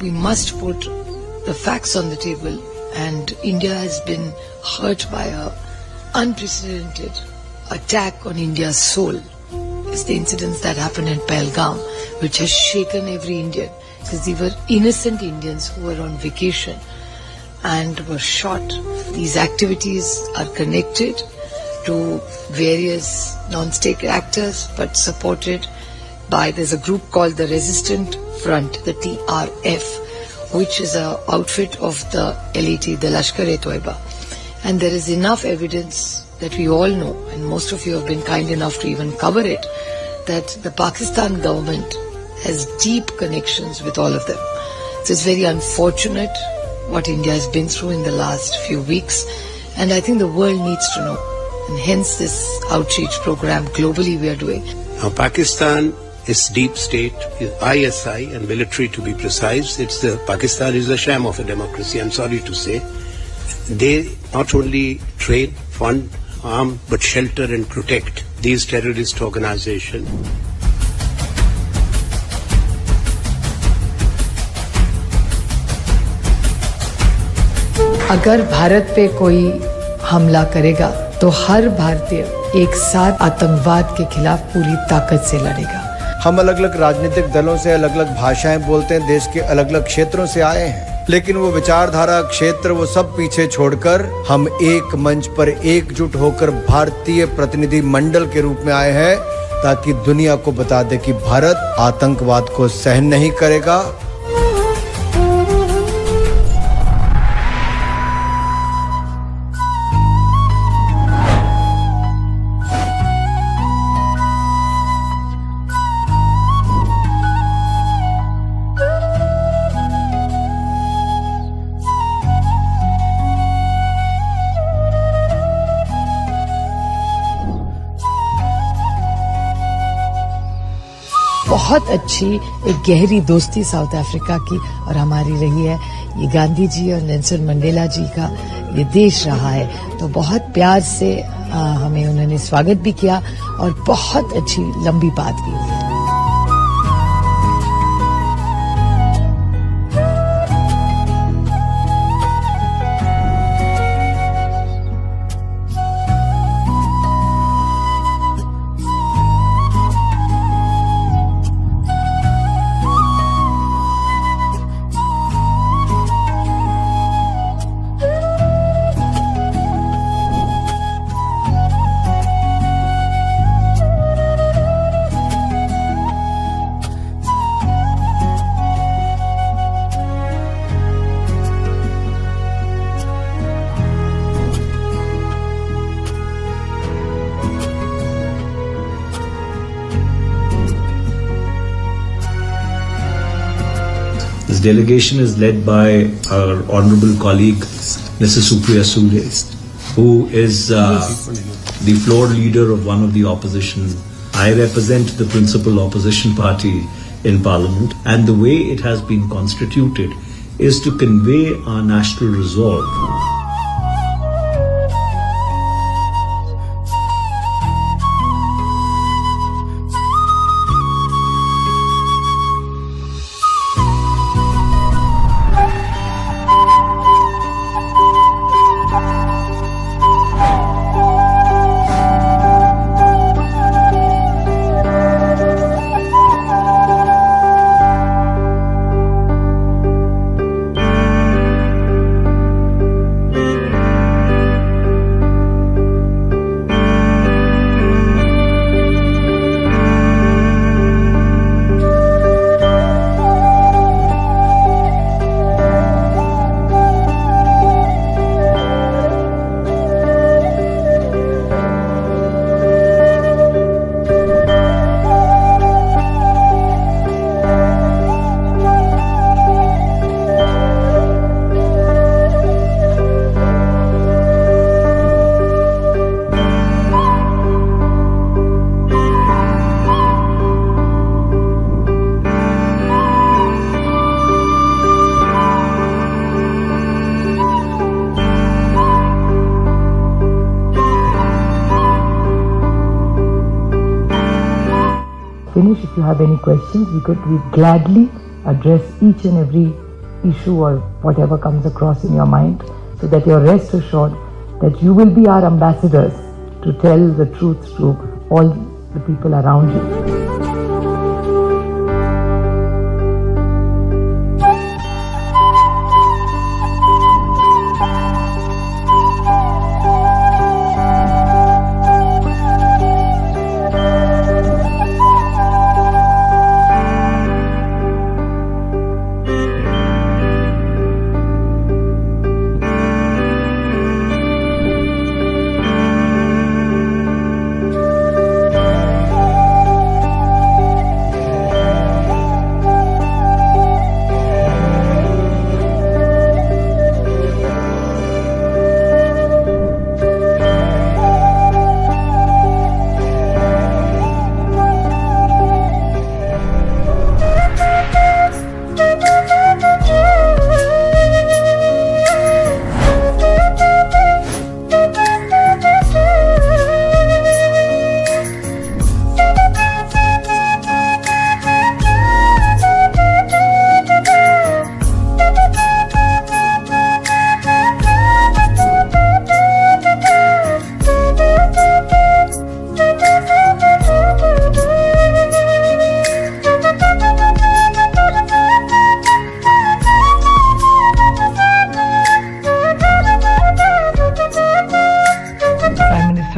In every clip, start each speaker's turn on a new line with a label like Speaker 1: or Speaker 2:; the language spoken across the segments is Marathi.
Speaker 1: we must put the facts on the table, and India has been hurt by a unprecedented attack on India's soul. It's the incidents that happened in Pahalgam, which has shaken every Indian, because they were innocent Indians who were on vacation and were shot. These activities are connected to various non-state actors, but supported by, there's a group called the Resistant Front, the TRF, which is an outfit of the LET, the Lashkar-e-Toiba. And there is enough evidence that we all know, and most of you have been kind enough to even cover it, that the Pakistan government has deep connections with all of them. So it's very unfortunate what India has been through in the last few weeks, and I think the world needs to know, and hence this outreach program globally we are doing.
Speaker 2: Now, Pakistan is deep state, ISI and military to be precise. Pakistan is a sham of a democracy, I'm sorry to say. They not only train, fund, arm, but shelter and protect these terrorist organizations.
Speaker 1: अगर भारत पे कोई हमला करेगा तो हर भारतीय एक साथ आतंकवाद के खिलाफ पूरी ताकत से लड़ेगा।
Speaker 3: हम अलग अलग राजनीतिक दलों से अलग अलग भाषाएं बोलते हैं, देश के अलग अलग क्षेत्रों से आए हैं, लेकिन वो विचारधारा, क्षेत्र, वो सब पीछे छोड़कर हम एक मंच पर एकजुट होकर भारतीय प्रतिनिधि मंडल के रूप में आए हैं, ताकि दुनिया को बता दे कि भारत आतंकवाद को सहन नहीं करेगा।
Speaker 1: बहुत अच्छी एक गहरी दोस्ती साउथ अफ्रीका की और हमारी रही है। ये गांधी जी और नेल्सन मंडेला जी का ये देश रहा है, तो बहुत प्यार से हमें उन्होंने स्वागत भी किया और बहुत अच्छी लंबी बात भी हुई।
Speaker 4: This delegation is led by our honorable colleague, Mrs. Supriya Sule, who is the floor leader of one of the opposition. I represent the principal opposition party in Parliament, and the way it has been constituted is to convey our national resolve.
Speaker 1: Finish. If you have any questions, we gladly address each and every issue or whatever comes across in your mind, so that you're rest assured that you will be our ambassadors to tell the truth to all the people around you.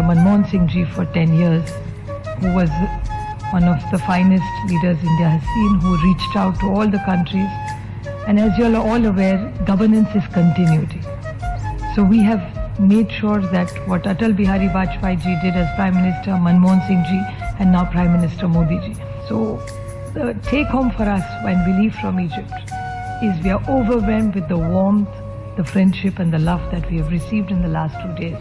Speaker 1: Manmohan Singh ji for 10 years, who was one of the finest leaders India has seen, who reached out to all the countries. And as you are all aware, governance is continuity. So we have made sure that what Atal Bihari Vajpayee ji did as Prime Minister, Manmohan Singh ji, and now Prime Minister Modi ji. So the take home for us when we leave from Egypt is we are overwhelmed with the warmth, the friendship and the love that we have received in the last 2 days.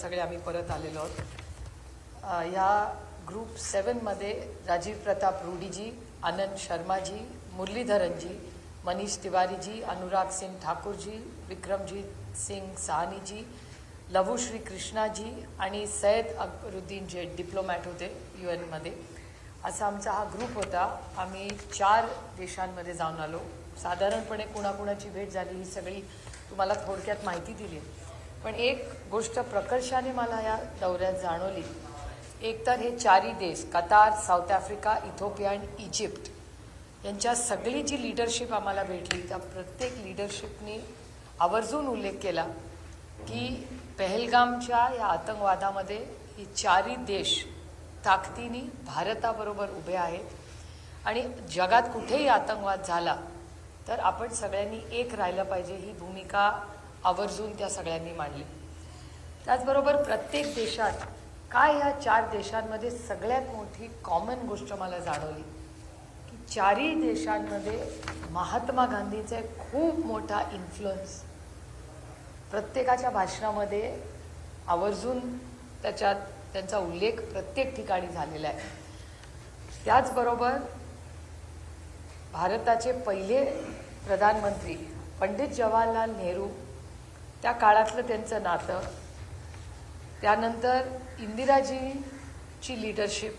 Speaker 1: सगळे आम्ही परत आलेलो आहोत. या ग्रुप 7 मध्ये राजीव प्रताप रूडीजी, आनंद शर्माजी, मुरलीधरनजी, मनीष तिवारीजी, अनुराग सिंग ठाकूरजी, विक्रमजीत सिंग साहनीजी, लवू श्री कृष्णाजी आणि सैयद अकबरुद्दीन जे डिप्लोमॅट होते UN मध्ये. असा आमचा हा ग्रुप होता. आम्ही 4 देशांमध्ये जाऊन आलो. साधारणपणे कुणाकुणाची भेट झाली ही सगळी तुम्हाला थोडक्यात माहिती दिली. पण एक गोष्ट प्रकर्षाने मला या दौऱ्यात जाणवली. एक तर हे 4ही देश कतार, साऊथ आफ्रिका, इथिओपिया आणि इजिप्त यांच्या सगळी जी लीडरशिप आम्हाला भेटली त्या प्रत्येक लीडरशिपनी आवर्जून उल्लेख केला की पहलगामच्या या आतंकवादामध्ये ही 4ही देश ताकदीने भारताबरोबर उभे आहेत आणि जगात कुठेही आतंकवाद झाला तर आपण सगळ्यांनी एक राहिलं पाहिजे ही भूमिका आवर्जून त्या सगळ्यांनी मांडली. त्याचबरोबर प्रत्येक देशात काय या 4 देशांमध्ये सगळ्यात मोठी कॉमन गोष्ट मला जाणवली की 4ही देशांमध्ये महात्मा गांधीचा खूप मोठा इन्फ्लुअन्स प्रत्येकाच्या भाषणामध्ये आवर्जून त्यांचा उल्लेख प्रत्येक ठिकाणी झालेला आहे. त्याचबरोबर भारताचे पहिले प्रधानमंत्री पंडित जवाहरलाल नेहरू, त्या काळातलं त्यांचं नातं, त्यानंतर इंदिराजीची लीडरशिप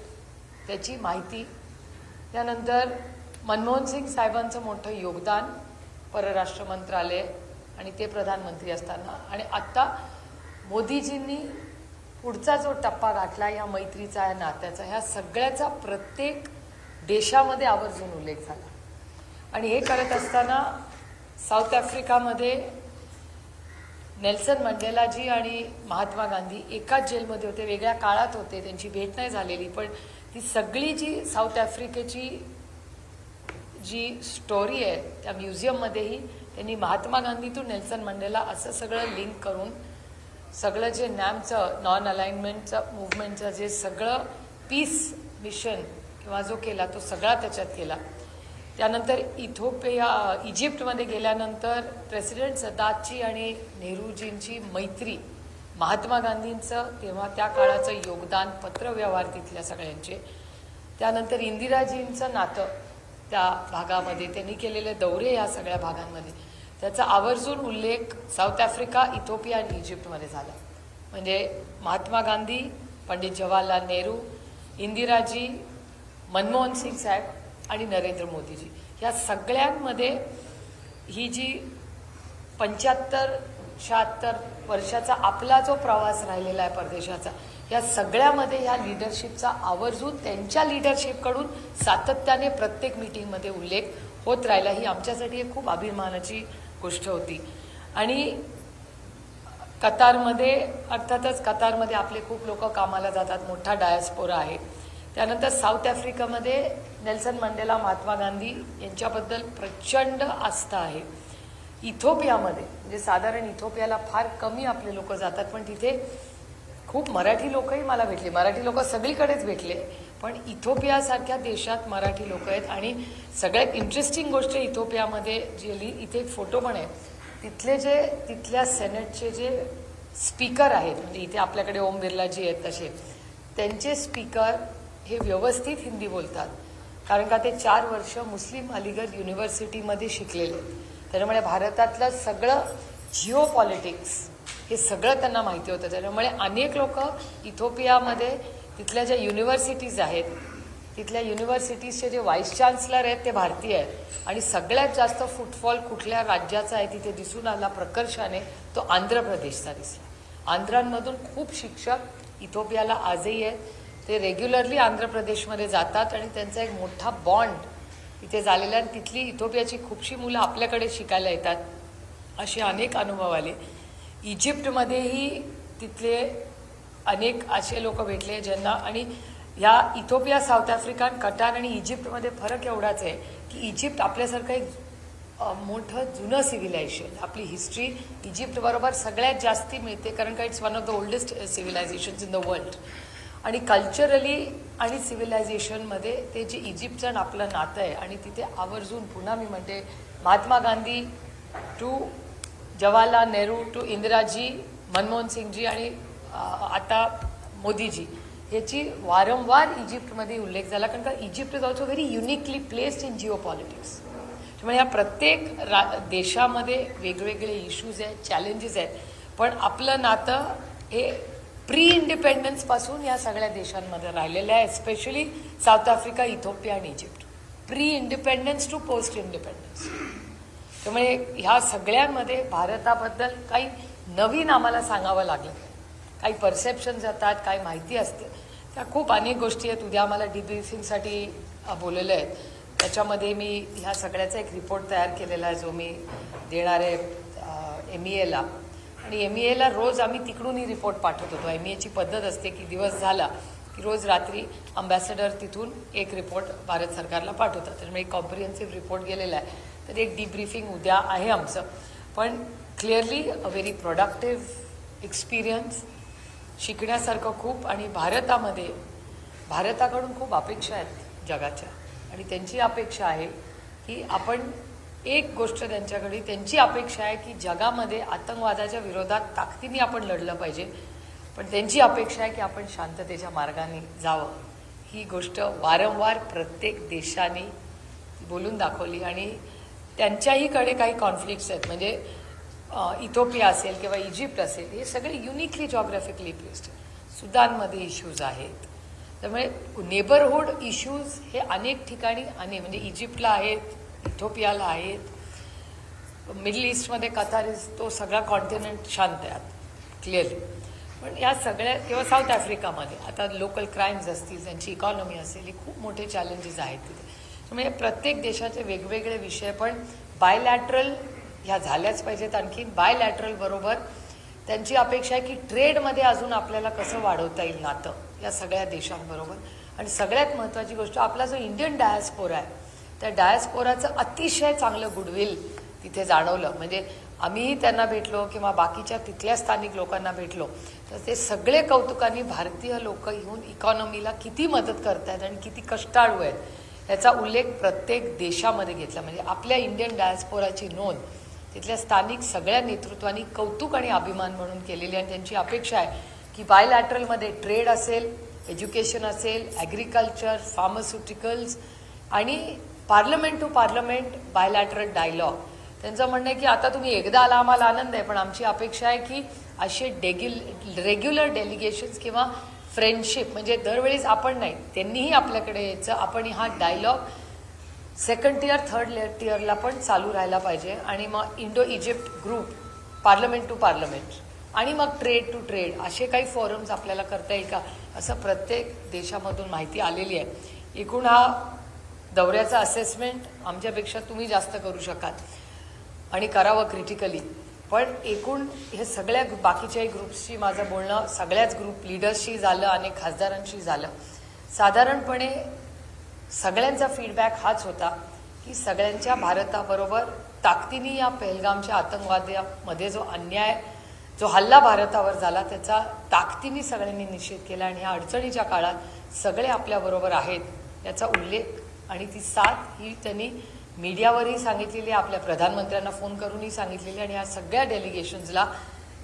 Speaker 1: त्याची माहिती, त्यानंतर मनमोहन सिंग साहेबांचं मोठं योगदान परराष्ट्र मंत्रालय आणि ते प्रधानमंत्री असताना, आणि आत्ता मोदीजींनी पुढचा जो टप्पा गाठला या मैत्रीचा, या नात्याचा, ह्या सगळ्याचा प्रत्येक देशामध्ये आवर्जून उल्लेख झाला. आणि हे करत असताना साऊथ आफ्रिकामध्ये नेल्सन मंडेलाजी आणि महात्मा गांधी एकाच जेलमध्ये होते, वेगळ्या काळात होते, त्यांची भेट नाही झालेली, पण ती सगळी जी साऊथ आफ्रिकेची जी स्टोरी आहे त्या म्युझियममध्येही त्यांनी महात्मा गांधी टू नेल्सन मंडेला असं सगळं लिंक करून सगळं जे नॅमचं नॉन अलाइनमेंटचं मूव्हमेंटचं जे सगळं पीस मिशन किंवा जो केला तो सगळा त्याच्यात केला. त्यानंतर इजिप्तमध्ये गेल्यानंतर प्रेसिडेंट सदातची आणि नेहरूजींची मैत्री, महात्मा गांधींचं तेव्हा त्या काळाचं योगदान, पत्रव्यवहार तिथल्या सगळ्यांचे, त्यानंतर इंदिराजींचं नातं त्या भागामध्ये, त्यांनी केलेले दौरे ह्या सगळ्या भागांमध्ये, त्याचा आवर्जून उल्लेख साऊथ आफ्रिका, इथिओपिया आणि इजिप्तमध्ये झाला. म्हणजे महात्मा गांधी, पंडित जवाहरलाल नेहरू, इंदिराजी, मनमोहन सिंग साहेब आणि नरेंद्र मोदीजी, ह्या सगळ्यांमध्ये ही जी 75-76 वर्षाचा आपला जो प्रवास राहिलेला आहे परदेशाचा, या सगळ्यामध्ये ह्या लिडरशिपचा आवर्जून त्यांच्या लिडरशिपकडून सातत्याने प्रत्येक मीटिंगमध्ये उल्लेख होत राहिला. ही आमच्यासाठी एक खूप अभिमानाची गोष्ट होती. आणि कतारमध्ये, अर्थातच कतारमध्ये आपले खूप लोक कामाला जातात, मोठा डायस्पोरा आहे. त्यानंतर साऊथ आफ्रिकामध्ये नेल्सन मंडेला, महात्मा गांधी यांच्याबद्दल प्रचंड आस्था आहे. इथिओपियामध्ये, म्हणजे साधारण इथिओपियाला फार कमी आपले लोक जातात, पण तिथे खूप मराठी लोकही मला भेटले. मराठी लोक सगळीकडेच भेटले, पण इथिओपियासारख्या देशात मराठी लोक आहेत. आणि सगळ्यात इंटरेस्टिंग गोष्ट इथिओपियामध्ये जी, इथे एक फोटो पण आहे, तिथल्या सेनेटचे जे स्पीकर आहेत, म्हणजे इथे आपल्याकडे ओम बिर्लाजी आहेत तसे, त्यांचे स्पीकर हे व्यवस्थित हिंदी बोलतात, कारण का ते 4 वर्ष मुस्लिम अलीगढ युनिव्हर्सिटीमध्ये शिकलेले आहेत. त्याच्यामुळे भारतातलं सगळं जिओ पॉलिटिक्स हे सगळं त्यांना माहिती होतं. त्याच्यामुळे अनेक लोक इथिओपियामध्ये तिथल्या ज्या युनिव्हर्सिटीज आहेत, तिथल्या युनिव्हर्सिटीजचे जे व्हाईस चान्सलर आहेत ते भारतीय आहेत. आणि सगळ्यात जास्त फुटफॉल कुठल्या राज्याचा आहे तिथे दिसून आला प्रकर्षाने, तो आंध्र प्रदेशचा दिसला. आंध्रांमधून खूप शिक्षक इथिओपियाला आजही आहेत. ते रेग्युलरली आंध्र प्रदेशमध्ये जातात आणि त्यांचा एक मोठा बॉन्ड इथे झालेला आहे. तिथली इथिओपियाची खूपशी मुलं आपल्याकडे शिकायला येतात, असे अनेक अनुभव आले. इजिप्तमध्येही तिथले अनेक असे लोक भेटले ज्यांना, आणि या इथिओपिया, साऊथ आफ्रिका, कटार आणि इजिप्तमध्ये फरक एवढाच आहे की इजिप्त आपल्यासारखं एक मोठं जुनं सिव्हिलायझेशन, आपली हिस्ट्री इजिप्तबरोबर सगळ्यात जास्ती मिळते, कारण का it's one of the oldest civilisations in the world. आणि कल्चरली आणि सिव्हिलायझेशनमध्ये ते जे इजिप्तचं आपलं नातं आहे, आणि तिथे आवर्जून पुन्हा मी म्हणते, महात्मा गांधी टू जवाहरलाल नेहरू टू इंदिराजी, मनमोहन सिंगजी आणि आता मोदीजी, ह्याची वारंवार इजिप्तमध्ये उल्लेख झाला, कारण का Egypt is also very uniquely placed in Jio politics. त्यामुळे या प्रत्येक देशामध्ये वेगवेगळे इश्यूज आहेत, चॅलेंजेस आहेत, पण आपलं नातं हे प्री इंडिपेंडन्सपासून या सगळ्या देशांमध्ये राहिलेलं आहे, स्पेशली साऊथ आफ्रिका, इथिओपिया आणि Egypt, pre independence to post independence. त्यामुळे ह्या सगळ्यांमध्ये भारताबद्दल काही नवीन आम्हाला सांगावं लागलं, काही परसेप्शन जातात, काही माहिती असते, त्या खूप अनेक गोष्टी आहेत. उद्या आम्हाला डिब्रीफिंगसाठी बोललेलं आहेत, त्याच्यामध्ये मी ह्या सगळ्याचा एक रिपोर्ट तयार केलेला आहे जो मी देणार आहे MEAला. आणि MEAला रोज आम्ही तिकडूनही रिपोर्ट पाठवत होतो. MEAची पद्धत असते की दिवस झाला की रोज रात्री अम्बॅसेडर तिथून एक रिपोर्ट भारत सरकारला पाठवतात. त्यामुळे एक कॉम्प्रिहेन्सिव्ह रिपोर्ट गेलेला आहे, तर एक डिब्रीफिंग उद्या आहे आमचं. पण clearly a very productive experience, शिकण्यासारखं खूप. आणि भारताकडून खूप अपेक्षा आहेत जगाच्या, आणि त्यांची अपेक्षा आहे की आपण एक गोष्ट त्यांच्याकडे, त्यांची अपेक्षा आहे की जगामध्ये आतंकवादाच्या विरोधात ताकदीने आपण लढलं पाहिजे, पण त्यांची अपेक्षा आहे की आपण शांततेच्या मार्गाने जावं. ही गोष्ट वारंवार प्रत्येक देशाने बोलून दाखवली. आणि त्यांच्याहीकडे काही कॉन्फ्लिक्ट्स आहेत, म्हणजे इथिओपिया असेल किंवा इजिप्त असेल, हे सगळे युनिकली जॉग्राफिकली प्लेस्ड. सुदानमध्ये इश्यूज आहेत, त्यामुळे नेबरहूड इश्यूज हे अनेक ठिकाणी म्हणजे इजिप्तला आहेत, इथिओपियाला आहेत, मिडल ईस्टमध्ये कतार, तो सगळा कॉन्टिनेंट शांत आहे क्लिअरली. पण या सगळ्या, किंवा साऊथ आफ्रिकामध्ये आता लोकल क्राईम्स असतील, त्यांची इकॉनॉमी असेल, हे खूप मोठे चॅलेंजेस आहेत तिथे. त्यामुळे प्रत्येक देशाचे वेगवेगळे विषय, पण बायलॅटरल ह्या झाल्याच पाहिजेत. आणखी बायलॅटरल बरोबर त्यांची अपेक्षा आहे की ट्रेडमध्ये अजून आपल्याला कसं वाढवता येईल नातं या सगळ्या देशांबरोबर. आणि सगळ्यात महत्त्वाची गोष्ट, आपला जो इंडियन डायस्पोरा आहे, त्या डायस्पोराचं अतिशय चांगलं गुडविल तिथे जाणवलं. म्हणजे आम्हीही त्यांना भेटलो किंवा बाकीच्या तिथल्या स्थानिक लोकांना भेटलो, तर ते सगळे कौतुकाने भारतीय लोक येऊन इकॉनॉमीला किती मदत करत आहेत आणि किती कष्टाळू आहेत याचा उल्लेख प्रत्येक देशामध्ये घेतला. म्हणजे आपल्या इंडियन डायस्पोराची नोंद तिथल्या स्थानिक सगळ्या नेतृत्वांनी कौतुक आणि अभिमान म्हणून केलेली. आणि त्यांची अपेक्षा आहे की बायलॅटरलमध्ये ट्रेड असेल, एज्युकेशन असेल, ॲग्रिकल्चर, फार्मास्युटिकल्स आणि parliament to parliament bilateral dialogue. त्यांचं म्हणणं आहे की आता तुम्ही एकदा आला आम्हाला आनंद आहे, पण आमची अपेक्षा आहे की असे रेग्युलर डेलिगेशन्स किंवा फ्रेंडशिप, म्हणजे दरवेळीच आपण नाही, त्यांनीही आपल्याकडे यायचं, आपण हा डायलॉग सेकंड टियर थर्ड टियरला पण चालू राहायला पाहिजे. आणि मग Indo Egypt group, parliament to parliament आणि मग ट्रेड टू ट्रेड असे काही फोरम्स आपल्याला करता येईल का, असं प्रत्येक देशामधून माहिती आलेली आहे. एकूण हा दौऱ्याचा असेसमेंट आमच्यापेक्षा तुम्ही जास्त करू शकाल आणि करावं क्रिटिकली. पण एकूण हे सगळ्या बाकीच्याही ग्रुप्सशी माझं बोलणं, सगळ्याच ग्रुप लिडर्सशी झालं, अनेक खासदारांशी झालं. साधारणपणे सगळ्यांचा फीडबॅक हाच होता की सगळ्यांच्या भारताबरोबर ताकदीने या पहलगामच्या आतंकवाद्यामध्ये जो हल्ला भारतावर झाला त्याचा ताकदीने सगळ्यांनी निषेध केला. आणि ह्या अडचणीच्या काळात सगळे आपल्याबरोबर आहेत याचा उल्लेख आणि ती साथ ही त्यांनी मीडियावरही सांगितलेली, आपल्या प्रधानमंत्र्यांना फोन करूनही सांगितलेली. आणि या सगळ्या डेलिगेशन्सला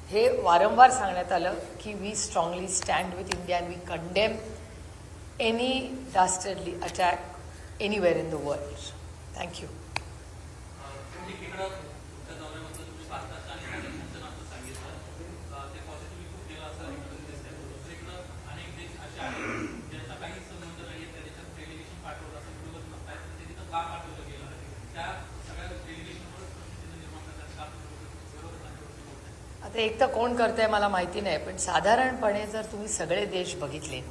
Speaker 1: हे वारंवार सांगण्यात आलं की we strongly stand with India and we condemn any dastardly attack anywhere in the world. Thank you. आता एक तर कोण करतंय मला माहिती नाही, पण साधारणपणे जर तुम्ही सगळे देश बघितले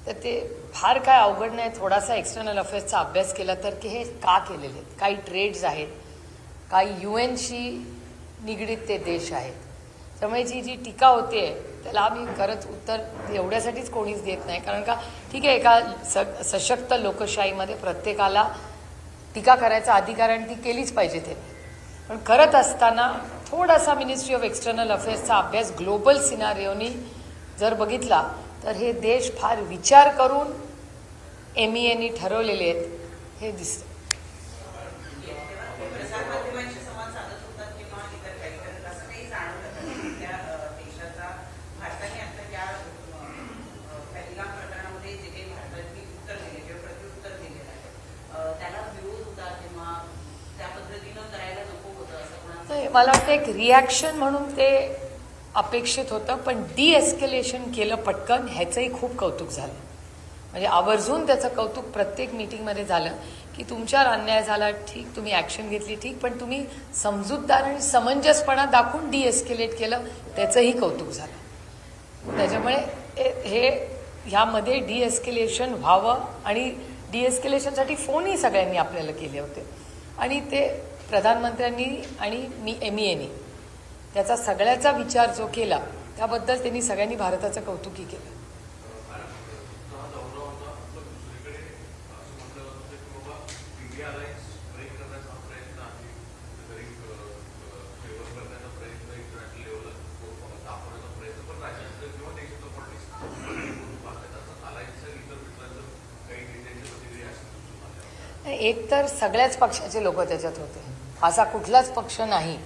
Speaker 1: तर ते फार काय अवघड नाही. थोडासा एक्सटर्नल अफेअर्सचा अभ्यास केला तर की हे का केलेले आहेत. काही ट्रेड्स आहेत, काही UN शी निगडीत ते देश आहेत. त्यामुळे जी टीका होते त्याला आम्ही खरंच उत्तर एवढ्यासाठीच कोणीच देत नाही, कारण का ठीक आहे, एका सशक्त लोकशाहीमध्ये प्रत्येकाला टीका करायचा अधिकार आणि ती केलीच पाहिजे ते. पण करत असताना थोडासा मिनिस्ट्री ऑफ एक्सटर्नल अफेअर्सचा अभ्यास ग्लोबल सिनारिओनी जर बघितला तर हे देश फार विचार करून MEAनी ठरवलेले आहेत हे दिसतं. मला वाटतं एक रिॲक्शन म्हणून ते अपेक्षित होतं, पण डिएस्केलेशन केलं पटकन ह्याचंही खूप कौतुक झालं. म्हणजे आवर्जून त्याचं कौतुक प्रत्येक मीटिंगमध्ये झालं की तुमच्यावर अन्याय झाला, ठीक, तुम्ही ॲक्शन घेतली, ठीक, पण तुम्ही समजूतदार आणि समंजसपणा दाखवून डिएस्केलेट केलं, त्याचंही कौतुक झालं. त्याच्यामुळे हे ह्यामध्ये डिएस्केलेशन व्हावं आणि डिएस्केलेशनसाठी फोनही सगळ्यांनी आपल्याला केले होते आणि ते प्रधानमंत्र्यांनी आणि MEAनी त्याचा सगळ्याचा विचार जो केला त्याबद्दल त्यांनी सगळ्यांनी भारताचं कौतुकही केलं. एक तर सगळ्याच पक्षाचे लोक त्याच्यात होते, असा कुठलाच पक्ष नाही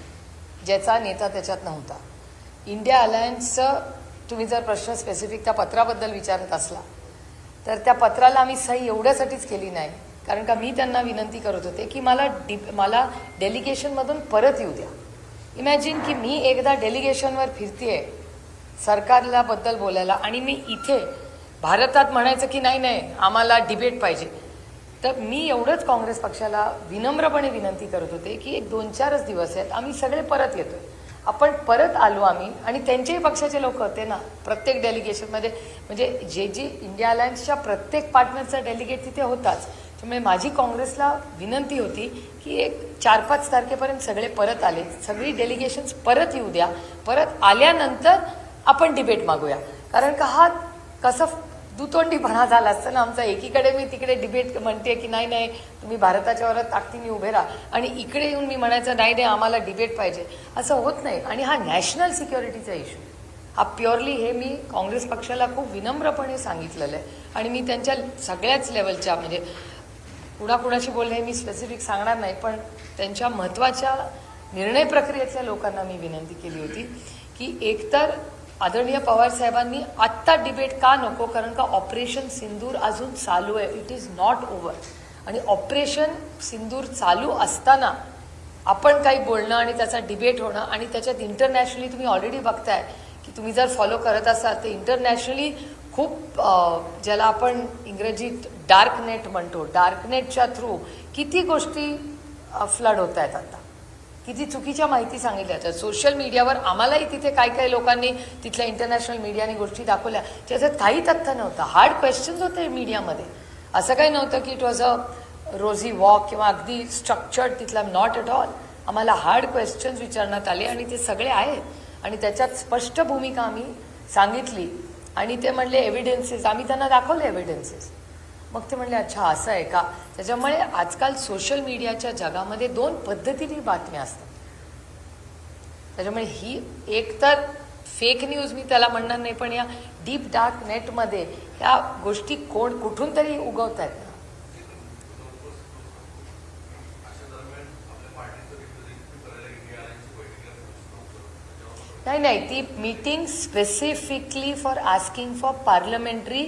Speaker 1: ज्याचा नेता त्याच्यात नव्हता. इंडिया अलायन्सचं तुम्ही जर प्रश्न स्पेसिफिक त्या पत्राबद्दल विचारत असला तर त्या पत्राला आम्ही सही एवढ्यासाठीच केली नाही, कारण का मी त्यांना विनंती करत होते की मला डेलिगेशनमधून परत येऊ द्या. इमॅजिन की मी एकदा डेलिगेशनवर फिरतेय सरकारला बद्दल बोलायला आणि मी इथे भारतात म्हणायचं की नाही आम्हाला डिबेट पाहिजे. तर मी एवढंच काँग्रेस पक्षाला विनम्रपणे विनंती करत होते की 2-4 दिवस आहेत, आम्ही सगळे परत येतोय. आपण परत आलो आम्ही आणि त्यांच्याही पक्षाचे लोक होते ना प्रत्येक डेलिगेशनमध्ये, म्हणजे जे इंडिया अलायन्सच्या प्रत्येक पार्टनरचा डेलिगेट तिथे होताच. त्यामुळे माझी काँग्रेसला विनंती होती की एक 4-5 तारखेपर्यंत सगळे परत आले, सगळी डेलिगेशन्स परत येऊ द्या, परत आल्यानंतर आपण डिबेट मागूया. कारण का हा कसं दुतोंडीपणा झाला असतं ना आमचा. एकीकडे मी तिकडे डिबेट म्हणते की नाही तुम्ही भारताच्या वरात ताकदीने उभे राहा आणि इकडे येऊन मी म्हणायचं नाही आम्हाला डिबेट पाहिजे, असं होत नाही. आणि हा नॅशनल सिक्युरिटीचा इश्यू, हा प्युअरली हे मी काँग्रेस पक्षाला खूप विनम्रपणे सांगितलेलं आहे. आणि मी त्यांच्या सगळ्याच लेवलच्या म्हणजे कुणाकुणाशी बोलले हे मी स्पेसिफिक सांगणार नाही, पण त्यांच्या महत्त्वाच्या निर्णय प्रक्रियेतल्या लोकांना मी विनंती केली होती की एकतर आदरणीय पवार साहेबांनी आत्ता डिबेट का नको, कारण का ऑपरेशन सिंदूर अजून चालू आहे, इट इज नॉट ओव्हर. आणि ऑपरेशन सिंदूर चालू असताना आपण काही बोलणं आणि त्याचा डिबेट होणं आणि त्याच्यात इंटरनॅशनली तुम्ही ऑलरेडी बघताय की तुम्ही जर फॉलो करत असाल तर इंटरनॅशनली खूप ज्याला आपण इंग्रजीत डार्क नेट म्हणतो, डार्क नेटच्या थ्रू किती गोष्टी फ्लड होत आहेत आता, किती चुकीच्या माहिती सांगितल्या जातात सोशल मीडियावर. आम्हालाही तिथे काही लोकांनी तिथल्या इंटरनॅशनल मीडियाने गोष्टी दाखवल्या ज्याच्यात काही तथ्य नव्हतं. हार्ड क्वेश्चन्स होते मीडियामध्ये, असं काही नव्हतं की it was a rosy walk किंवा अगदी स्ट्रक्चर्ड तिथला, नॉट एट ऑल. आम्हाला हार्ड क्वेश्चन्स विचारण्यात आले आणि ते सगळे आहेत आणि त्याच्यात स्पष्ट भूमिका आम्ही सांगितली आणि ते म्हणले एव्हिडन्सेस, आम्ही त्यांना दाखवले एव्हिडन्सेस. मग ते म्हणले अच्छा असं आहे का. त्याच्यामुळे आजकाल सोशल मीडियाच्या जगामध्ये दोन पद्धतीने बातम्या असतात. त्याच्यामुळे ही एक तर फेक न्यूज मी त्याला म्हणणार नाही, पण या डीप डार्क नेटमध्ये या गोष्टी कुठून तरी उगवत आहेत. नाही ती meeting specifically for asking for parliamentary,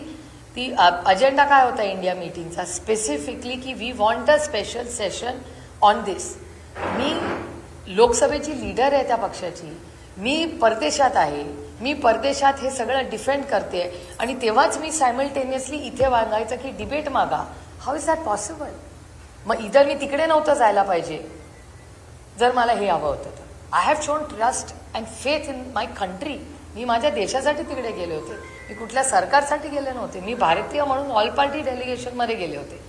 Speaker 1: ती अजेंडा काय होता इंडिया मीटिंगचा स्पेसिफिकली की we want a special session on this. मी लोकसभेची लीडर आहे त्या पक्षाची, मी परदेशात आहे, मी परदेशात हे सगळं डिफेंड करते आणि तेव्हाच मी सायमल्टेनियसली इथे मागायचं की डिबेट मागा. How is that possible. मग इतर मी तिकडे नव्हतं जायला पाहिजे जर मला हे हवं होतं तर. I have shown trust and faith in my country. मी माझ्या देशासाठी तिकडे गेले होते, मी कुठल्या सरकारसाठी गेले नव्हते, मी भारतीय म्हणून ऑल पार्टी डेलिगेशनमध्ये गेले होते.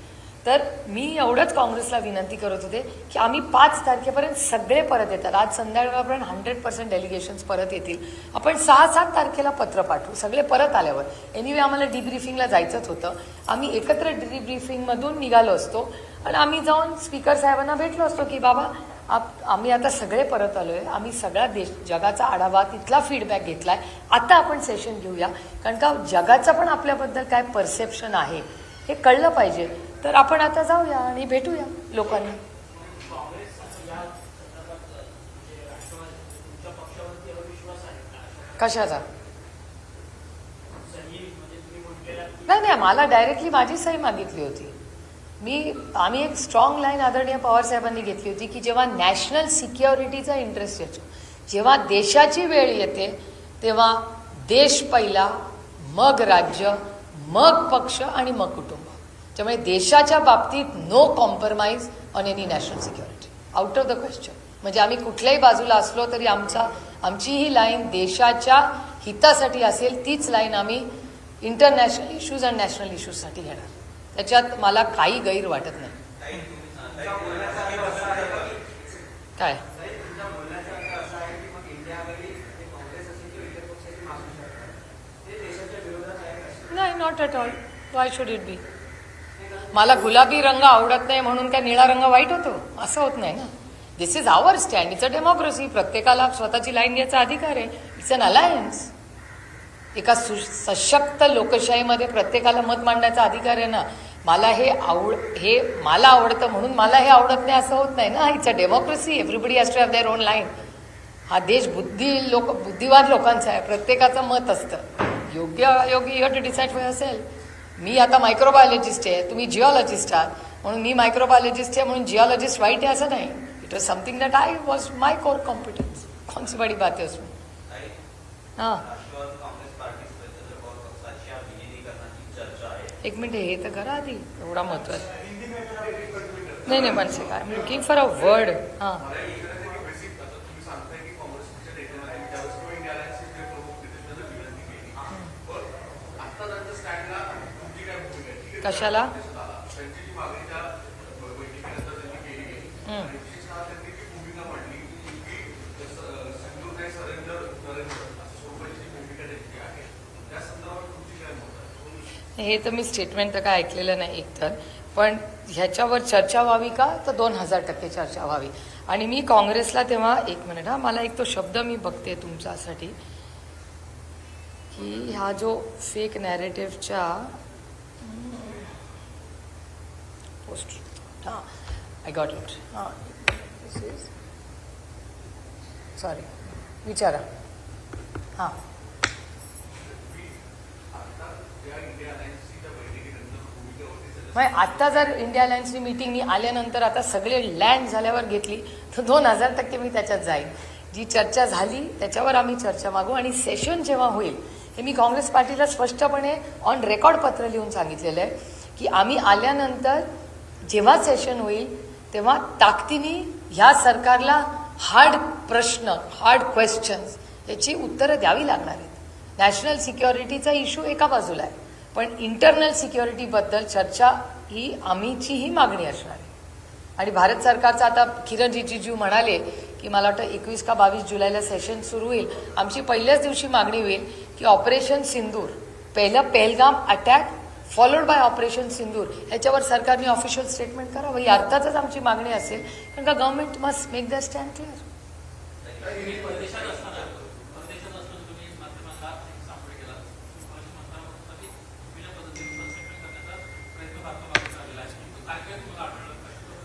Speaker 1: तर मी एवढंच काँग्रेसला विनंती करत होते की आम्ही 5 तारखेपर्यंत सगळे परत येतात, आज संध्याकाळपर्यंत 100% डेलिगेशन्स परत येतील. आपण 6-7 तारखेला पत्र पाठवू सगळे परत आल्यावर. एनिवे आम्हाला डिब्रीफिंगला जायचंच होतं, आम्ही एकत्र डिब्रीफिंगमधून निघालो असतो आणि आम्ही जाऊन स्पीकर साहेबांना भेटलो असतो की बाबा आम्ही आता सगळे परत आलोय, आम्ही सगळा जगाचा आढावा तिथला फीडबॅक घेतलाय, आता आपण सेशन घेऊया. कारण का जगाचं पण आपल्याबद्दल काय परसेप्शन आहे हे कळलं पाहिजे. तर आपण आता जाऊया आणि भेटूया लोकांना. कशाचा? नाही मला डायरेक्टली माझी सही मागितली होती. आम्ही एक स्ट्रॉंग लाईन आदरणीय पवार साहेबांनी घेतली होती की जेव्हा नॅशनल सिक्युरिटीचा इंटरेस्ट येतो, जेव्हा देशाची वेळ येते तेव्हा देश पहिला, मग राज्य, मग पक्ष आणि मग कुटुंब. त्यामुळे देशाच्या बाबतीत no compromise on any national security, out of the question. म्हणजे आम्ही कुठल्याही बाजूला असलो तरी आमची ही लाईन देशाच्या हितासाठी असेल, तीच लाईन आम्ही इंटरनॅशनल इश्यूज आणि नॅशनल इश्यूजसाठी घेणार. त्याच्यात मला काही गैर वाटत नाही. काय नाही, not at all. Why should it be. मला गुलाबी रंग आवडत नाही म्हणून काय निळा रंग वाईट होतो असं होत नाही ना. This is our stand, it's a democracy. प्रत्येकाला स्वतःची लाईन घ्यायचा अधिकार आहे. It's an alliance. एका सशक्त लोकशाहीमध्ये प्रत्येकाला मत मांडण्याचा अधिकार आहे ना. मला हे मला आवडतं म्हणून मला हे आवडत नाही असं होत नाही ना. It's a democracy. Everybody has to have their own line. हा देश बुद्धिवान लोकांचा आहे, प्रत्येकाचं मत असतं. योग्य अयोग्य you have to decide for yourself. मी आता मायक्रोबायोलॉजिस्ट आहे, तुम्ही जिओलॉजिस्ट आहात, म्हणून मी मायक्रोबायोलॉजिस्ट आहे म्हणून जिओलॉजिस्ट वाईट आहे असं नाही. It was something that I was my core competence. कौन सी बड़ी बात है उसमें. हां एक मिनिट, हे तर करा आधी, एवढा महत्वाचा. नाही म्हणसे काय, I am looking for a word. हां कशाला? हे तर मी स्टेटमेंट तर काय ऐकलेलं नाही एकतर, पण ह्याच्यावर चर्चा व्हावी का, तर 2000% चर्चा व्हावी. आणि मी काँग्रेसला तेव्हा, एक मिनिट मला एक तो शब्द मी बघते तुमच्यासाठी, की हा जो fake नॅरेटिव्हच्या Post. I got it. This is. Sorry. विचारा. हां. आता जर इंडिया अलायन्सनी मीटिंगनी आल्यानंतर आता सगळे लँड झाल्यावर घेतली तर 2000% मी त्याच्यात जाईन. जी चर्चा झाली त्याच्यावर आम्ही चर्चा मागू आणि सेशन जेव्हा होईल हे मी काँग्रेस पार्टीला स्पष्टपणे ऑन रेकॉर्ड पत्र लिहून सांगितलेलं आहे की आम्ही आल्यानंतर जेव्हा सेशन होईल तेव्हा ताकदीने ह्या सरकारला हार्ड प्रश्न, हार्ड क्वेश्चन्स याची उत्तरं द्यावी लागणार आहेत. नॅशनल सिक्युरिटीचा इश्यू एका बाजूला आहे, पण इंटरनल सिक्युरिटीबद्दल चर्चा ही आम्हीचीही मागणी असणार आहे. आणि भारत सरकारचा आता किरण रिजिजू म्हणाले की मला वाटतं 21 का 22 जुलैला सेशन सुरू होईल. आमची पहिल्याच दिवशी मागणी होईल की ऑपरेशन सिंदूर, पहिलं Pahalgam attack followed by operation Sindoor ह्याच्यावर सरकारने ऑफिशियल स्टेटमेंट करावं. ही अर्थातच आमची मागणी असेल, कारण का government must make the stand clear.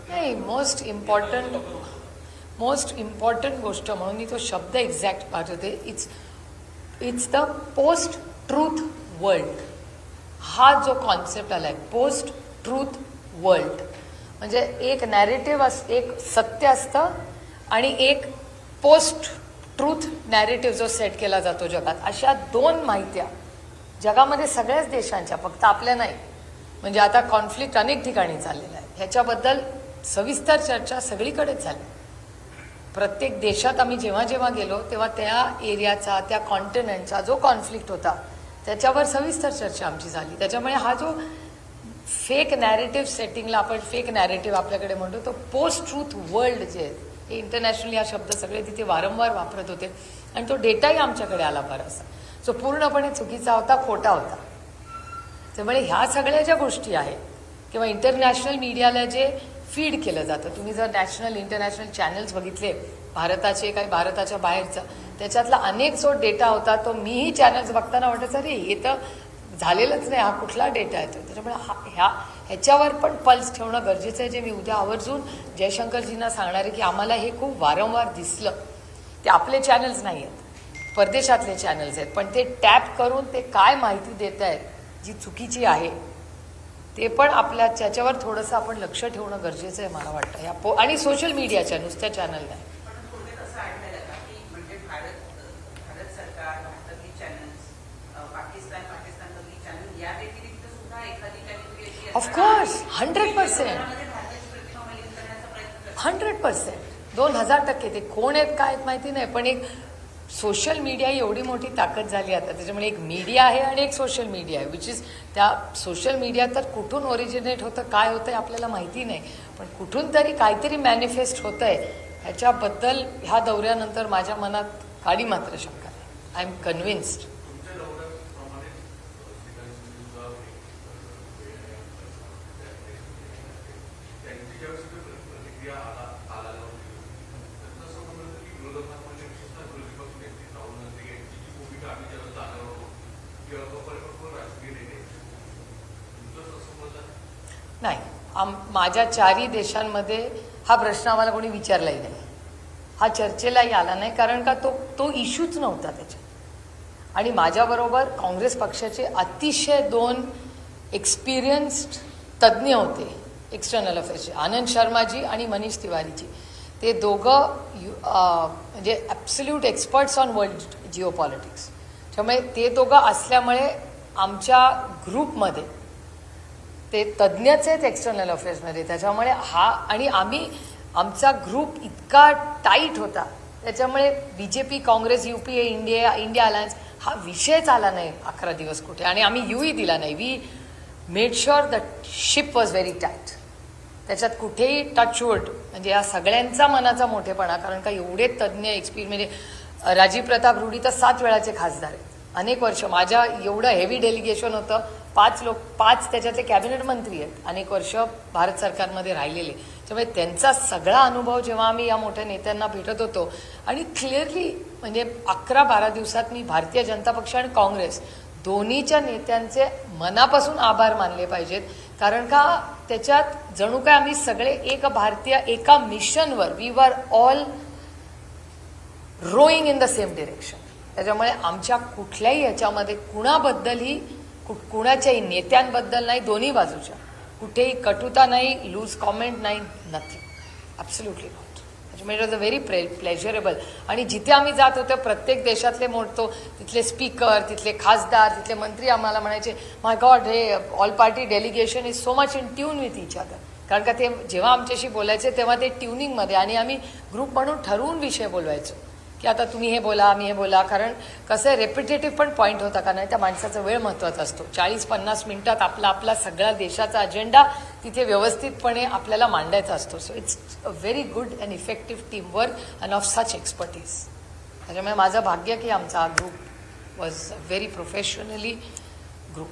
Speaker 1: नाही, मोस्ट इम्पॉर्टंट गोष्ट म्हणून मी तो शब्द एक्झॅक्ट पाठवते. It's the post truth world. हा जो कॉन्सेप्ट आलाय पोस्ट ट्रूथ वर्ल्ड, म्हणजे एक नॅरेटिव्ह एक सत्य असतं आणि एक पोस्ट ट्रूथ नॅरेटिव्ह जो सेट केला जातो जगात. अशा दोन माहित्या जगामध्ये सगळ्याच देशांच्या, फक्त आपल्या नाही. म्हणजे आता कॉन्फ्लिक्ट अनेक ठिकाणी चाललेला आहे, ह्याच्याबद्दल सविस्तर चर्चा सगळीकडेच झाली. प्रत्येक देशात आम्ही जेव्हा जेव्हा गेलो तेव्हा त्या एरियाचा, त्या कॉन्टिनेंटचा जो कॉन्फ्लिक्ट होता त्याच्यावर सविस्तर चर्चा आमची झाली. त्याच्यामुळे हा जो फेक नॅरेटिव्ह सेटिंगला आपण फेक नॅरेटिव्ह आपल्याकडे म्हणतो, तो पोस्ट ट्रूथ वर्ल्ड जे आहे हे इंटरनॅशनली हा शब्द सगळे तिथे वारंवार वापरत होते आणि तो डेटाही आमच्याकडे आला बराचसा, जो पूर्णपणे चुकीचा होता, खोटा होता. त्यामुळे ह्या सगळ्या ज्या गोष्टी आहेत किंवा इंटरनॅशनल मीडियाला जे फीड केलं जातं, तुम्ही जर नॅशनल इंटरनॅशनल चॅनल्स बघितले भारताचे काही भारताच्या बाहेरचा, त्याच्यातला अनेक जो डेटा होता तो मीही चॅनल्स बघताना वाटायचं अरे हे तर झालेलंच नाही, हा कुठला डेटा येतो. त्याच्यामुळे ह्याच्यावर पण पल्स ठेवणं गरजेचं आहे, जे मी उद्या आवर्जून जयशंकरजींना सांगणार आहे की आम्हाला हे खूप वारंवार दिसलं. ते आपले चॅनल्स नाही आहेत, परदेशातले चॅनल्स आहेत, पण ते टॅप करून ते काय माहिती देत आहेत जी चुकीची आहे ते पण आपल्या त्याच्यावर थोडंसं आपण लक्ष ठेवणं गरजेचं आहे मला वाटतं. आणि सोशल मीडियाच्या नुसत्या चॅनल नाही. ऑफकोर्स 100%. 2000% ते कोण आहेत काय आहेत माहिती नाही, पण एक सोशल मीडिया ही एवढी मोठी ताकद झाली आता. त्याच्यामुळे एक मीडिया आहे आणि एक सोशल मीडिया आहे, विच इज त्या सोशल मीडिया तर कुठून ओरिजिनेट होतं काय होतं आहे आपल्याला माहिती नाही, पण कुठून तरी काहीतरी मॅनिफेस्ट होतं आहे ह्याच्याबद्दल ह्या दौऱ्यानंतर माझ्या मनात काडी मात्र शंका नाही. I am convinced. नाही, माझ्या 4ही देशांमध्ये हा प्रश्न आम्हाला कोणी विचारलाही नाही, हा चर्चेलाही आला नाही, कारण का तो इश्यूच नव्हता त्याच्यात. आणि माझ्याबरोबर काँग्रेस पक्षाचे अतिशय 2 एक्सपिरियन्स्ड तज्ज्ञ होते एक्सटर्नल अफेअर्सचे, आनंद शर्माजी आणि मनीष तिवारीजी. ते दोघं म्हणजे absolute experts on world Jio politics. त्यामुळे ते दोघं असल्यामुळे आमच्या ग्रुपमध्ये ते तज्ज्ञच आहेत एक्सटर्नल अफेअर्समध्ये. त्याच्यामुळे आणि आमचा ग्रुप इतका टाईट होता, त्याच्यामुळे BJP, Congress, UPA, India alliance हा विषयच आला नाही 11 दिवस कुठे. आणि आम्ही येऊही दिला नाही. We made sure the ship was very tight. त्याच्यात कुठेही टचवूड म्हणजे या सगळ्यांचा मनाचा मोठेपणा, कारण का एवढे तज्ज्ञ म्हणजे राजीव प्रताप रूडी तर 7 वेळाचे खासदार आहेत, अनेक वर्ष. माझ्या एवढं हेवी डेलिगेशन होतं, 5 त्याच्यातले कॅबिनेट मंत्री आहेत, अनेक वर्ष भारत सरकारमध्ये राहिलेले. त्यामुळे त्यांचा सगळा अनुभव जेव्हा आम्ही या मोठ्या नेत्यांना भेटत होतो आणि क्लिअरली म्हणजे 11-12 दिवसात मी भारतीय जनता पक्ष आणि काँग्रेस दोन्हीच्या नेत्यांचे मनापासून आभार मानले पाहिजेत, कारण का त्याच्यात जणू काय आम्ही सगळे एक भारतीय एका मिशनवर, we were all rowing in the same direction. त्याच्यामुळे आमच्या कुठल्याही याच्यामध्ये कुणाबद्दलही कुणाच्याही नेत्यांबद्दल नाही, दोन्ही बाजूच्या कुठेही कटुता नाही, लूज कॉमेंट नाही, नथिंग, ॲब्सोल्युटली नॉट. त्याच्यामुळे it was a very pleasurable. आणि जिथे आम्ही जात होतो प्रत्येक देशातले मोडतो तिथले स्पीकर, तिथले खासदार, तिथले मंत्री आम्हाला म्हणायचे माय गॉड, हे all party delegation is so much in tune with each other. कारण का ते जेव्हा आमच्याशी बोलायचे तेव्हा ते ट्युनिंगमध्ये, आणि आम्ही ग्रुप म्हणून ठरवून विषय बोलवायचो की आता तुम्ही हे बोला, आम्ही हे बोला. कारण कसं आहे, रेपिटेटिव्ह पण पॉईंट होता, कारण त्या माणसाचा वेळ महत्त्वाचा असतो. 40-50 मिनिटात आपला सगळा देशाचा अजेंडा तिथे व्यवस्थितपणे आपल्याला मांडायचा असतो. So it's a very good and effective team work and of such expertise. त्याच्यामुळे माझं भाग्य की आमचा हा group was a very professionally group.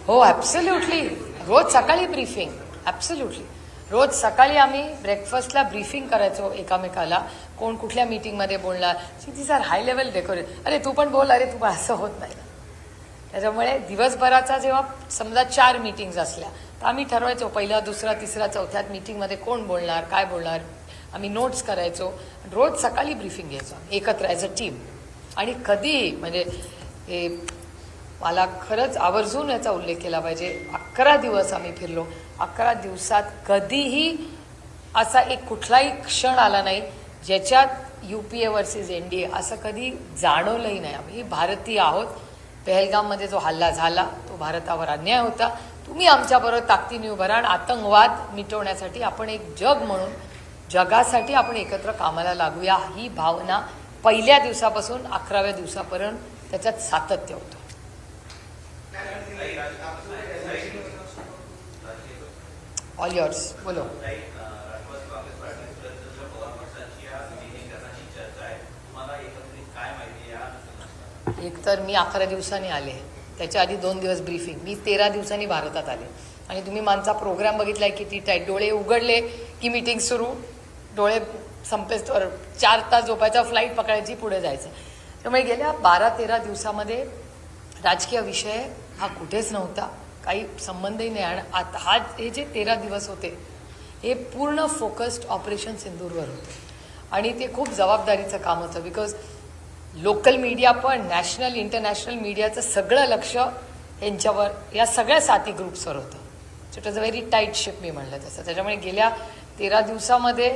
Speaker 1: हो, ॲब्सोल्युटली. रोज सकाळी ब्रीफिंग, ॲब्सोल्युटली. रोज सकाळी आम्ही ब्रेकफास्टला ब्रीफिंग करायचो एकामेकाला, कोण कुठल्या मीटिंगमध्ये बोलणार. These are high level decorate. अरे तू पण बोल, अरे तू पण, असं होत नाही ना. त्याच्यामुळे दिवसभराचा जेव्हा समजा 4 मीटिंग्स असल्या तर आम्ही ठरवायचो पहिला, दुसरा, तिसरा, चौथ्यात मीटिंगमध्ये कोण बोलणार, काय बोलणार. आम्ही नोट्स करायचो. रोज सकाळी ब्रीफिंग घ्यायचो एकत्र ॲज अ टीम. आणि कधीही म्हणजे हे मला खरंच आवर्जून याचा उल्लेख केला पाहिजे, 11 दिवस आम्ही फिरलो. 11 दिवसात कधीही असा एक कुठलाही क्षण आला नाही ज्याच्यात UPA वर्सेस NDA असं कधी जाणवलंही नाही. आम्ही भारतीय आहोत. पहलगाममध्ये जो हल्ला झाला तो भारतावर अन्याय होता. तुम्ही आमच्याबरोबर ताकदीने उभं राहा. आतंकवाद मिटवण्यासाठी आपण एक जग म्हणून, जगासाठी आपण एकत्र कामाला लागूया, ही भावना पहिल्या दिवसापासून 11व्या दिवसापर्यंत त्याच्यात सातत्य होतं. All yours. बोलो. एक तर मी 11 दिवसांनी आले, त्याच्या आधी 2 दिवस ब्रीफिंग. मी 13 दिवसांनी भारतात आले. आणि तुम्ही माझा प्रोग्राम बघितलाय किती टाईट. डोळे उघडले की मीटिंग सुरू, डोळे संपेस्तोवर 4 तास झोपायचा, फ्लाईट पकडायची, पुढे जायचं. त्यामुळे गेल्या 12-13 दिवसामध्ये राजकीय विषय हा कुठेच नव्हता, काही संबंधही नाही. आणि आता हे जे 13 दिवस होते हे पूर्ण फोकस्ड ऑपरेशन सिंदूरवर होते. आणि ते खूप जबाबदारीचं काम होतं, बिकॉज लोकल मीडिया पण, नॅशनल इंटरनॅशनल मीडियाचं सगळं लक्ष यांच्यावर, या सगळ्या 7 ग्रुप्सवर होतं. So it was a very tight ship, मी म्हणलं तसं. त्याच्यामुळे गेल्या 13 दिवसामध्ये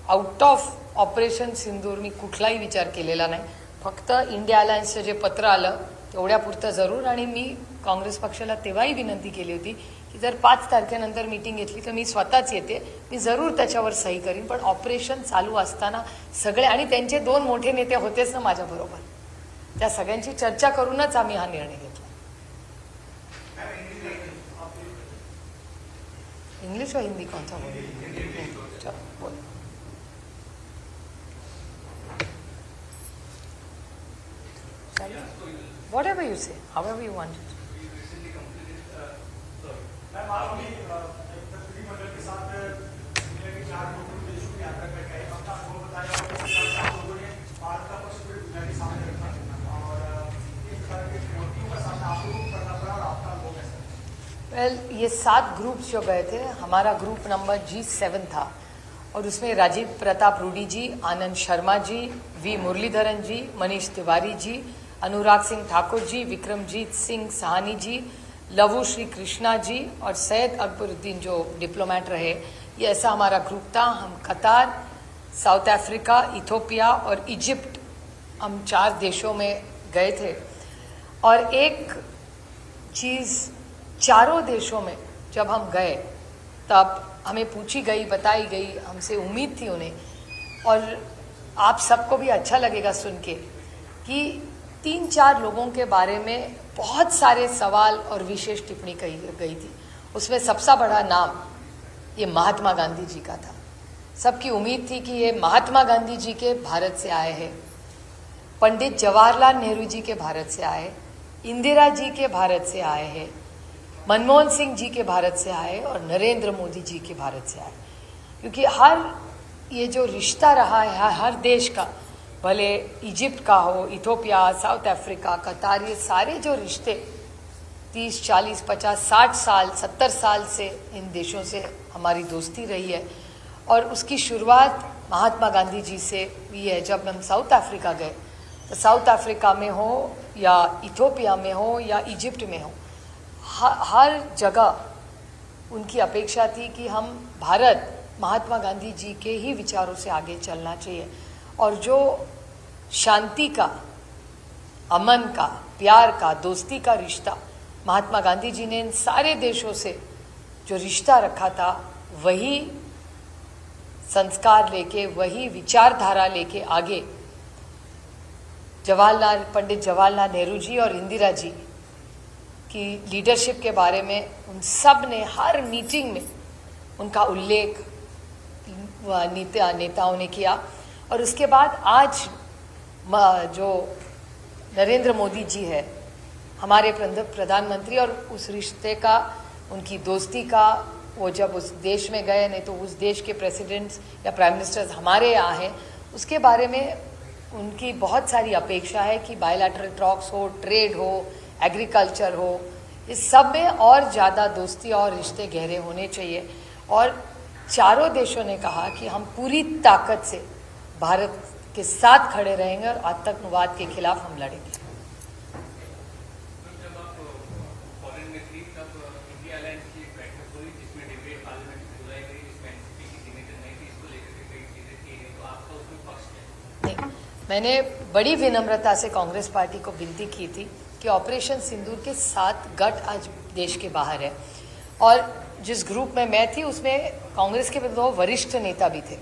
Speaker 1: आउट ऑफ ऑपरेशन सिंदूर मी कुठलाही विचार केलेला नाही. फक्त इंडिया अलायन्सचं जे पत्र आलं तेवढ्यापुरतं जरूर. आणि मी काँग्रेस पक्षाला तेव्हाही विनंती केली होती की जर 5 तारखेनंतर मीटिंग घेतली तर मी स्वतःच येते, मी जरूर त्याच्यावर सही करीन. पण ऑपरेशन चालू असताना सगळे, आणि त्यांचे 2 मोठे नेते होतेच ना माझ्याबरोबर, त्या सगळ्यांची चर्चा करूनच आम्ही हा निर्णय घेतला. इंग्लिश और हिंदी कौन सा बोल? Whatever you say, however you want it. वेल, ये 7 ग्रुप्स जो गए थे, हमारा ग्रुप नंबर G7 था और उसमें राजीव प्रताप रूडी जी, आनंद शर्मा जी, वी मुरलीधरन जी, मनीष तिवारी जी, अनुराग सिंह ठाकुर जी, विक्रमजीत सिंह सहानी जी, लवू श्री कृष्णा जी और सैयद अकबरुद्दीन जो डिप्लोमेट रहे. ये ऐसा हमारा ग्रुप था. हम कतार, साउथ अफ्रीका, इथोपिया और इजिप्ट, हम 4 देशों में गए थे. और एक चीज़, चारों देशों में जब हम गए तब हमें पूछी गई, बताई गई, हमसे उम्मीद थी उन्हें, और आप सबको भी अच्छा लगेगा सुन के, कि 3-4 लोगों के बारे में बहुत सारे सवाल और विशेष टिप्पणी कही गई थी. उसमें सबसे बड़ा नाम ये महात्मा गांधी जी का था. सबकी उम्मीद थी कि ये महात्मा गांधी जी के भारत से आए हैं, पंडित जवाहरलाल नेहरू जी के भारत से आए, इंदिरा जी के भारत से आए हैं, मनमोहन सिंह जी के भारत से आए और नरेंद्र मोदी जी के भारत से आए. क्योंकि हर ये जो रिश्ता रहा है हर देश का, भले इजिप्ट का हो, इथोपिया, साउथ अफ्रीका, कतार, ये सारे जो रिश्ते 30, 40, 50, 60 साल, 70 साल से इन देशों से हमारी दोस्ती रही है। और उसकी शुरुआत महात्मा गांधी जी से हुई है। जब हम साउथ अफ्रीका गए तो साउथ अफ्रीका में हो या इथोपिया में हो या इजिप्ट में हो, हर जगह उनकी अपेक्षा थी कि हम भारत महात्मा गांधी जी के ही विचारों से आगे चलना चाहिए। और जो शांति का, अमन का, प्यार का, दोस्ती का रिश्ता महात्मा गांधी जी ने इन सारे देशों से जो रिश्ता रखा था, वही संस्कार लेके, वही विचारधारा लेके आगे पंडित जवाहरलाल नेहरू जी और इंदिरा जी की लीडरशिप के बारे में उन सब ने हर मीटिंग में उनका उल्लेख नेताओं ने किया। और उसके बाद आज जो नरेंद्र मोदी जी है हमारे प्रधानमंत्री, और उस रिश्ते का, उनकी दोस्ती का, वो जब उस देश में गए, नहीं तो उस देश के प्रेसिडेंट्स या प्राइम मिनिस्टर्स हमारे यहाँ हैं, उसके बारे में उनकी बहुत सारी अपेक्षा है कि बायलैटरल टॉक्स हो, ट्रेड हो, एग्रीकल्चर हो, इस सब में और ज़्यादा दोस्ती और रिश्ते गहरे होने चाहिए। और चारों देशों ने कहा कि हम पूरी ताकत से भारत के साथ खड़े रहेंगे और आतंकवाद के खिलाफ हम लड़ेंगे। मैंने बड़ी विनम्रता से कांग्रेस पार्टी को विनती की थी कि ऑपरेशन सिंदूर के 7 गठ आज देश के बाहर है, और जिस ग्रुप में मैं थी उसमें कांग्रेस के 2 वरिष्ठ नेता भी थे।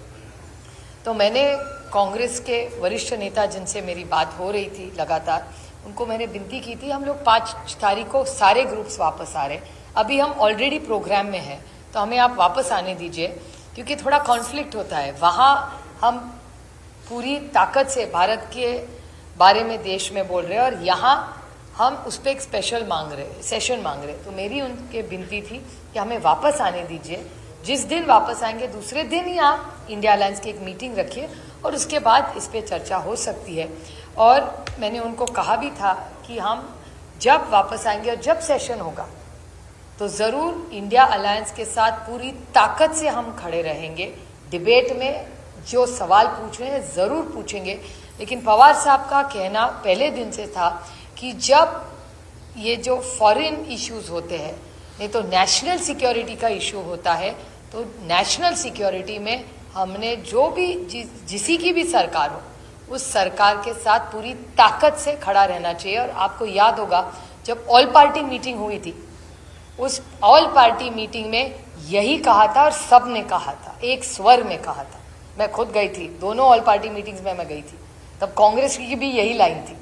Speaker 1: तो मैंने कांग्रेस के वरिष्ठ नेता जिनसे मेरी बात हो रही थी लगातार, उनको मैंने विनती की थी, हम लोग 5 तारीख को सारे ग्रुप्स वापस आ रहे हैं, अभी हम ऑलरेडी प्रोग्राम में हैं, तो हमें आप वापस आने दीजिए, क्योंकि थोड़ा कॉन्फ्लिक्ट होता है। वहाँ हम पूरी ताकत से भारत के बारे में देश में बोल रहे हैं, और यहाँ हम उस पर एक सेशन मांग रहे। तो मेरी उनके विनती थी कि हमें वापस आने दीजिए, जिस दिन वापस आएंगे दूसरे दिन ही आप इंडिया अलायंस की एक मीटिंग रखिए और उसके बाद इस पर चर्चा हो सकती है। और मैंने उनको कहा भी था कि हम जब वापस आएंगे और जब सेशन होगा तो ज़रूर इंडिया अलायंस के साथ पूरी ताकत से हम खड़े रहेंगे। डिबेट में जो सवाल पूछ रहे हैं ज़रूर पूछेंगे, लेकिन पवार साहब का कहना पहले दिन से था कि जब ये जो फॉरेन इश्यूज होते हैं, नहीं तो नेशनल सिक्योरिटी का इशू होता है, तो नेशनल सिक्योरिटी में हमने जो भी जिसी की भी सरकार हो, उस सरकार के साथ पूरी ताकत से खड़ा रहना चाहिए। और आपको याद होगा जब ऑल पार्टी मीटिंग हुई थी, उस ऑल पार्टी मीटिंग में यही कहा था और सब ने कहा था, एक स्वर में कहा था। मैं खुद गई थी, दोनों ऑल पार्टी मीटिंग्स में मैं गई थी, तब कांग्रेस की भी यही लाइन थी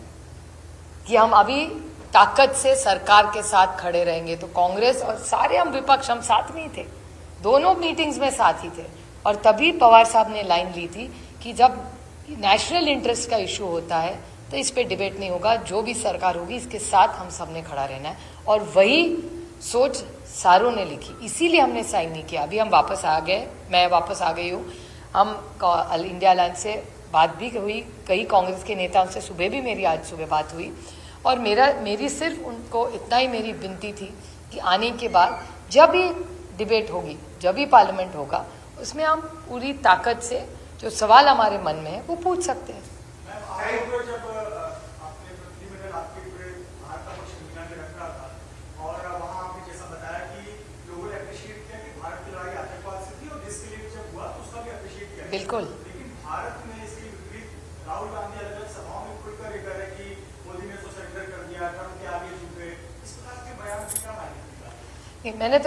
Speaker 1: कि हम अभी ताकत से सरकार के साथ खड़े रहेंगे। तो कांग्रेस और सारे हम विपक्ष, हम साथ में ही थे, दोनों मीटिंग्स में साथ ही थे। और तभी पवार साहब ने लाइन ली थी कि जब नेशनल इंटरेस्ट का इशू होता है तो इस पे डिबेट नहीं होगा, जो भी सरकार होगी इसके साथ हम सब ने खड़ा रहना है। और वही सोच सारों ने लिखी, इसीलिए हमने साइन नहीं किया। अभी हम वापस आ गए, मैं वापस आ गई हूँ। हम इंडिया अलायंस से बात भी हुई, कई कांग्रेस के नेताओं से सुबह भी मेरी आज सुबह बात हुई, और मेरी सिर्फ उनको इतना ही मेरी विनती थी कि आने के बाद जब भी डिबेट होगी, जब भी पार्लियामेंट होगा, उसमें हम पूरी ताकत से जो सवाल हमारे मन में है वो पूछ सकते हैं। बिल्कुल।
Speaker 5: लेकिन भारत में इसके विपरीत राहुल गांधी अलग-अलग सभाओं में खुलकर ये कह रहे कि मोदी ने तो सरेंडर कर दिया, ट्रंप के आगे झुके, इस प्रकार के बयान की क्या मायने?
Speaker 1: मैंने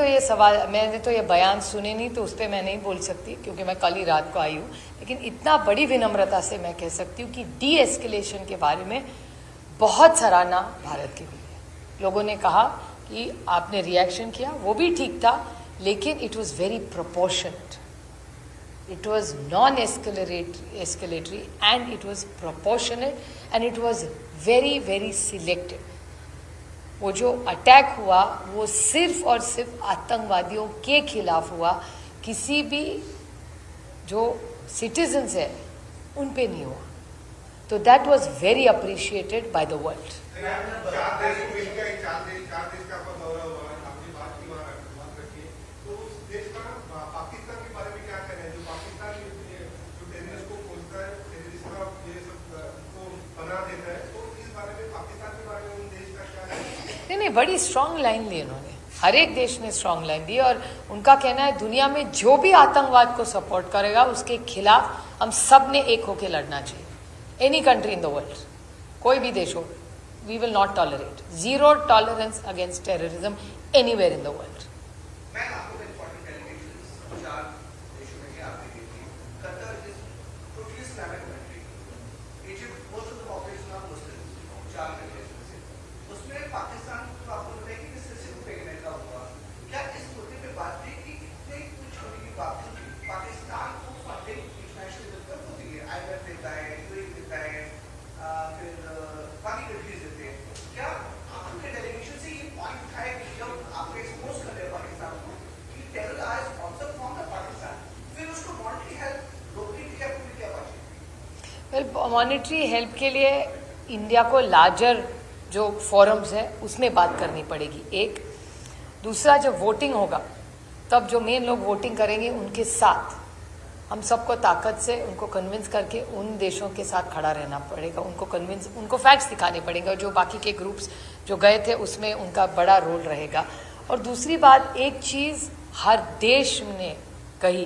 Speaker 1: तो ये बयान सुने नहीं, तो उस पर मैं नहीं बोल सकती क्योंकि मैं कल ही रात को आई हूँ। लेकिन इतना बड़ी विनम्रता से मैं कह सकती हूँ कि डी एस्केलेशन के बारे में बहुत सराहना भारत की हुई है। लोगों ने कहा कि आपने रिएक्शन किया, वो भी ठीक था, लेकिन it was very proportionate, it was non-escalatory and it was proportionate and it was very very selective। वो जो अटैक हुआ वो सिर्फ और सिर्फ आतंकवादियों के खिलाफ हुआ, किसी भी जो सिटीजन्स है उन पे नहीं हुआ। तो दैट वाज very appreciated by the world.
Speaker 5: चार देश को मिलकर चार देश का आपका दौरा हुआ है, आपने बात की बात रखी है, तो उस देश का पाकिस्तान के बारे में क्या कहना है? जो पाकिस्तान जो टेररिस्ट को खोजता है, टेररिस्ट का ये सब को बना देता है, तो इस बारे में पाकिस्तान के बारे में उन देश का क्या है?
Speaker 1: नहीं, बड़ी स्ट्रांग लाइन दी उन्होंने. हर एक देश ने स्ट्रांग लाइन दी और उनका कहना है दुनिया में जो भी आतंकवाद को सपोर्ट करेगा उसके खिलाफ हम सब ने एक होकर लड़ना चाहिए. Any country in the world, कोई भी देश हो, we will not tolerate. Zero tolerance against terrorism anywhere in the world.
Speaker 5: मैं आपको इम्पोर्टेंट डेलीगेशंस चार देशों में क्या आपने देखी? कतर is totally Islamic country. Egypt most of the population of Muslims, चार कंट्रीज में से. उसमें पाकिस्तान को आपको पता है कि किस तरह से फेंकने का हुआ. क्या इस मुद्दे पे बात हुई कि इतने कुछ होने के बावजूद पाकिस्तान को फंडिंग इंटरनेशनल लेवल पर होती है? IMF देता है, UAE देता है, फिर बाकी कंट्रीज देते हैं. क्या आपके डेलीगेशन से ये पॉइंट उठाया कि जब आप एक्सपोज कर रहे हैं पाकिस्तान को कि टेरर आज ऑब्जर्व फ्रॉम द पाकिस्तान, फिर उसको मॉनिटरी हेल्प रोकने की क्या पूरी क्या बात है?
Speaker 1: वेल, मॉनिटरी हेल्प के लिए इंडिया को लार्जर जो फोरम्स है उसमें बात करनी पड़ेगी. एक दूसरा, जब वोटिंग होगा तब जो मेन लोग वोटिंग करेंगे उनके साथ हम सबको ताकत से उनको कन्विंस करके उन देशों के साथ खड़ा रहना पड़ेगा. उनको कन्विंस, उनको फैक्ट्स दिखाने पड़ेंगे और जो बाकी के ग्रुप्स जो गए थे उसमें उनका बड़ा रोल रहेगा. और दूसरी बात, एक चीज़ हर देश ने कही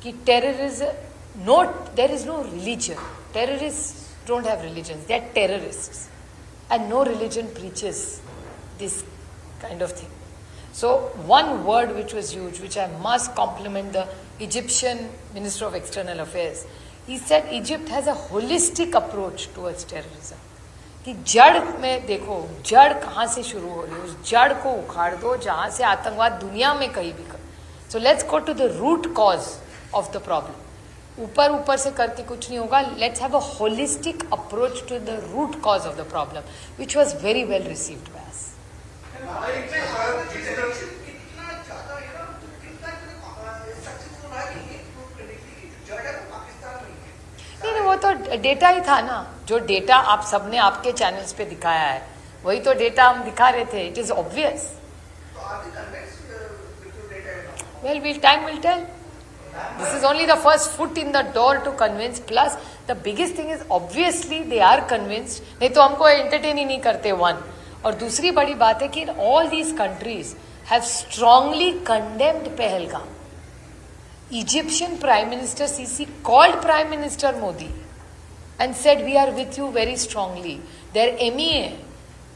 Speaker 1: कि terrorism note, there is no religion. Terrorist don't have religion, they are terrorists and no religion preaches this kind of thing. So one word which was huge, which I must compliment the Egyptian Minister of External Affairs. He said Egypt has a holistic approach towards terrorism. कि जड़ में देखो, जड़ कहाँ से शुरू हो रही है, उस जड़ को उखाड़ दो जहाँ से आतंकवाद दुनिया में कहीं भी कर. So let's go to the root cause of the problem. ऊपर से करके कुछ नहीं होगा. Let's have a holistic approach to the root cause of the problem, which was very well received by us. नहीं, वो तो डेटा ही था ना. जो डेटा आप सबने आपके चैनल्स पे दिखाया है वही तो डेटा हम दिखा रहे थे. It is obvious. Well, time will tell. This is only the first foot in the door to convince. Plus the biggest thing is obviously they are convinced, नहीं तो हमको एंटरटेन ही नहीं करते. वन, और दूसरी बड़ी बात है कि in all these countries have strongly condemned Pahalgam. Egyptian Prime Minister Sisi called Prime Minister Modi and said we are with you very strongly. Their MEA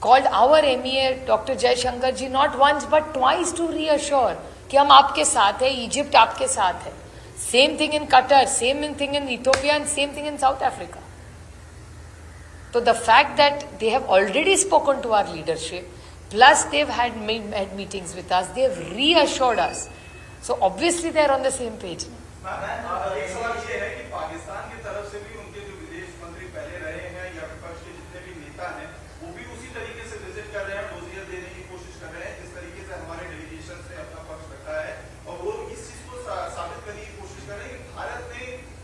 Speaker 1: called our MEA Dr. Jaishankar ji not once but twice to reassure कि हम आपके साथ हैं, Egypt आपके साथ है. Same thing in Qatar, same thing in Ethiopia and same thing in South Africa. So the fact that they have already spoken to our leadership, plus they've had meetings with us, they have reassured us. So obviously they are on the same page.
Speaker 5: एक सवाल ये है कि पाकिस्तान की तरफ से भी उनके जो विदेश मंत्री पहले रहे हैं या विपक्ष के जितने भी नेता हैं वो भी उसी तरीके से विजिट कर रहे हैं, नोजियर देने की कोशिश कर रहे हैं जिस तरीके से हमारे डेलीगेशन ने अपना पक्ष रखा है. और वो इस चीज को साबित करने की कोशिश कर रहे हैं कि भारत ने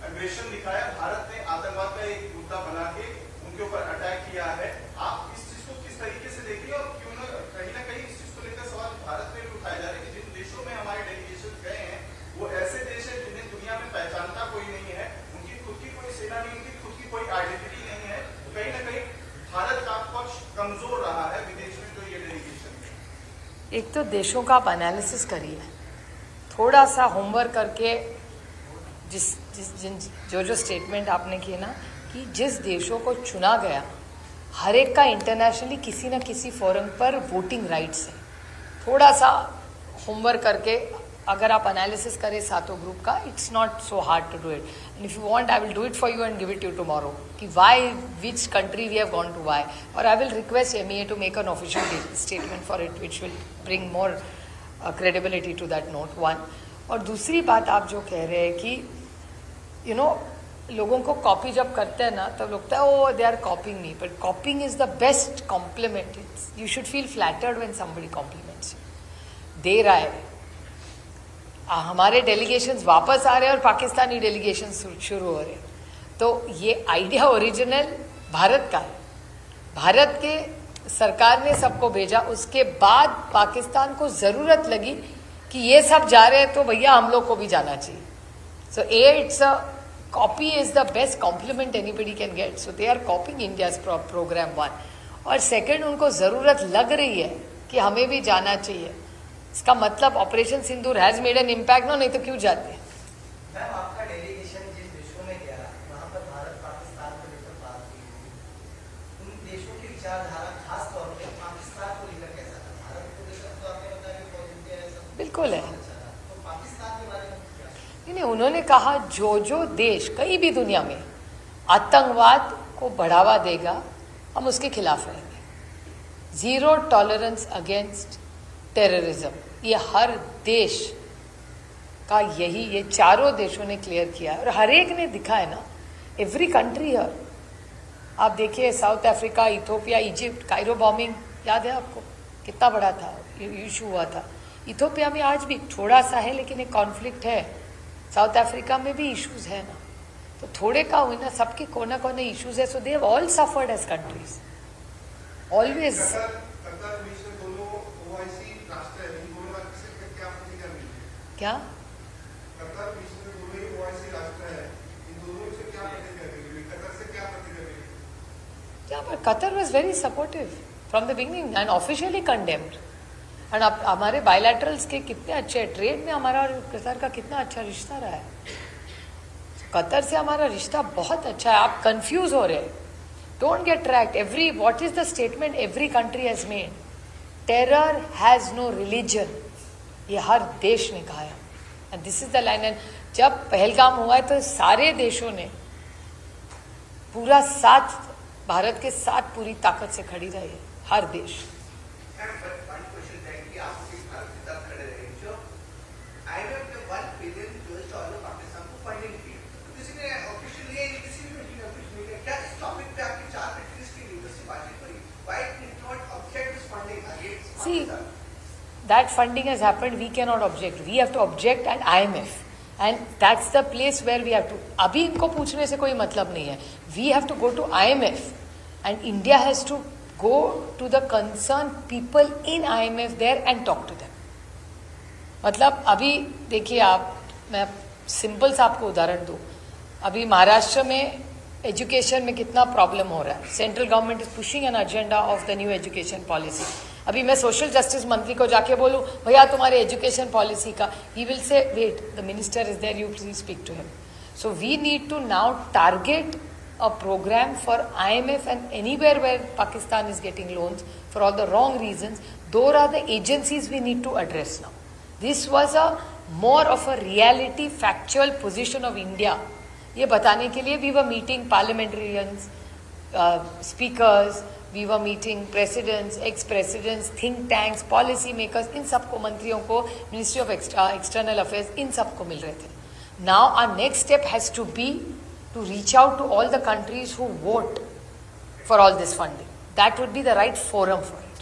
Speaker 5: एग्रेशन दिखाया, भारत ने आतंकवाद का एक मुद्दा बना के उनके ऊपर अटैक किया है. आप इस चीज को किस तरीके से देखिए और क्यों ना कहीं इस चीज को लेकर सवाल भारत में उठाए जा रहे हैं कि जिन देशों में हमारे डेलीगेशन गए हैं वो ऐसे देश है जिन्हें दुनिया में पहचानता कोई नहीं है, उनकी खुद की कोई सेना नहीं, उनकी खुद की कोई आइडेंटिटी नहीं है. कहीं ना कहीं भारत का पक्ष कमजोर रहा है विदेश में जो ये डेलीगेशन.
Speaker 1: एक तो देशों का आप एनालिसिस करिए, थोड़ा सा होमवर्क करके. जो स्टेटमेंट आपने किए ना कि जिस देशों को चुना गया हर एक का इंटरनेशनली किसी न किसी फोरम पर वोटिंग राइट्स है. थोड़ा सा होमवर्क करके अगर आप एनालिसिस करें सातों ग्रुप का, it's not so hard to do it. And if you want I will do it for you and give it you tomorrow कि why, which country we have gone to why. और I will request MEA to make an official statement for it which will bring more credibility to that note. One. और दूसरी बात आप जो कह रहे हैं कि यू नो लोगों को कॉपी जब करते हैं ना तब लगता है oh they are copying me, but copying is the best compliment. You should feel flattered when somebody compliments. दे रहा है, हमारे डेलीगेशंस वापस आ रहे हैं और पाकिस्तानी डेलीगेशन शुरू हो रहे हैं. तो ये आइडिया ओरिजिनल भारत का है। भारत के सरकार ने सबको भेजा, उसके बाद पाकिस्तान को जरूरत लगी कि ये सब जा रहे हैं तो भैया हम लोग को भी जाना चाहिए। So it's a copy is the best compliment anybody can get. So they are copying India's program 1 और सेकंड उनको जरूरत लग रही है कि हमें भी जाना चाहिए। इसका मतलब operation Sindur has made an impact ना, नहीं तो क्यों जाते।
Speaker 6: मैम आपका डेलीगेशन जिस देशों में गया वहाँ पर भारत पाकिस्तान को लेकर बात हुई, उन देशों की विचारधारा खास तौर पे पाकिस्तान को लेकर कैसा था? भारत को लेकर तो आपने बताया कि पॉजिटिव है, सब
Speaker 1: बिल्कुल है।
Speaker 6: अच्छा था, तो पाकिस्तान के बारे में क्या?
Speaker 1: नहीं, उन्होंने कहा जो देश कहीं भी दुनिया में आतंकवाद को बढ़ावा देगा हम उसके खिलाफ रहेंगे। जीरो टॉलरेंस अगेंस्ट टेररिज्म, ये हर देश का ये चारों देशों ने क्लियर किया और हर एक ने दिखा है ना, एवरी कंट्री हियर। आप देखिए south Africa, Ethiopia, Egypt, Cairo bombing याद है आपको, कितना बड़ा था इशू हुआ था। इथोपिया में आज भी थोड़ा सा है लेकिन एक कॉन्फ्लिक्ट है, साउथ अफ्रीका में भी इश्यूज है ना, तो थोड़े का हुई ना, सबके कोने कोने इश्यूज है। So they have all suffered as countries always. क्या पर Qatar was very supportive from the beginning and officially condemned. And हमारे बायलैटरल्स के कितने अच्छे, ट्रेड में हमारा और कतर का कितना अच्छा रिश्ता रहा है। कतर से हमारा रिश्ता बहुत अच्छा है। आप कंफ्यूज हो रहे हैं, don't get tracked. Every what is the statement every country has made, terror has no religion, ये हर देश ने कहा है and this is the line. And जब पहलगाम हुआ है तो सारे देशों ने पूरा साथ, भारत के साथ पूरी ताकत से खड़ी रही है हर देश। See, that funding has happened, we cannot object. We have to object at IMF. And that's the place where we have to. अभी इनको पूछने से कोई मतलब नहीं है. We have to go to IMF. And India has to go to the concerned people in IMF there and talk to them. मतलब अभी देखिए आप, मैं सिंपल सा आपको उदाहरण दूँ. अभी महाराष्ट्र में एजुकेशन में कितना प्रॉब्लम हो रहा है. Central government is pushing an agenda of the new education policy. अभी मैं सोशल जस्टिस मंत्री को जाके बोलूं भैया तुम्हारे एजुकेशन पॉलिसी का, he will say wait the minister is there, you please speak to him. So we need to now target a program for IMF and anywhere where Pakistan is getting loans for all the wrong reasons. Those are the agencies we need to address now. This was a more of a reality factual position of India. ये बताने के लिए we were meeting parliamentarians, speakers, we were meeting presidents, ex-presidents, think tanks, policy makers, in सबको, मंत्रियों को, Ministry of External Affairs, in सबको मिल रहे थे. Now our next step has to be to reach out to all the countries who vote for all this funding. That would be the right forum for it.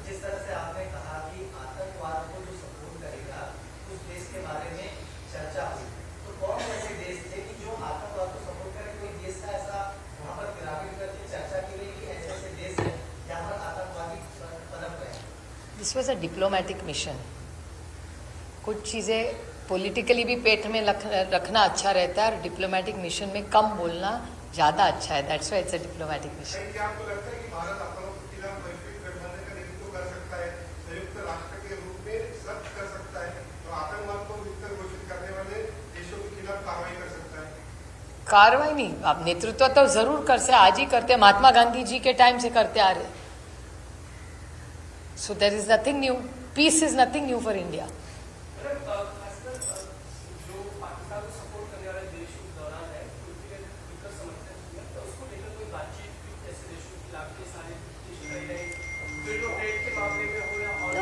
Speaker 6: जिस तरह से आपने कहा कि आतंकवाद को जो सपोर्ट करेगा उस देश के बारे में चर्चा हुई, तो कौन ऐसे देश थे कि जो आतंकवाद को सपोर्ट करे? कोई देश का ऐसा वहाँ पर पिरामिड करके चर्चा की गई कि ऐसे ऐसे देश हैं जहाँ पर आतंकवादी पनप रहे हैं?
Speaker 1: This was a diplomatic mission. कुछ चीज़ें पॉलिटिकली भी पेट में रखना अच्छा रहता है और डिप्लोमेटिक मिशन में कम बोलना ज़्यादा अच्छा है. दैट्स व्हाई इट्स अ डिप्लोमेटिक मिशन.
Speaker 5: क्या आपको लगता है कि भारत आतंकवाद के खिलाफ वैश्विक गठबंधन का नेतृत्व कर सकता है, संयुक्त राष्ट्र के रूप में सख्त कर सकता है, तो आतंकवाद को विस्तार घोषित करने वाले देशों के खिलाफ कार्रवाई कर सकता है?
Speaker 1: कार्रवाई नहीं, आप नेतृत्व तो जरूर करते, आज ही करते, महात्मा गांधी जी के टाइम से करते आ रहे. So there is nothing new. Peace is nothing new for India.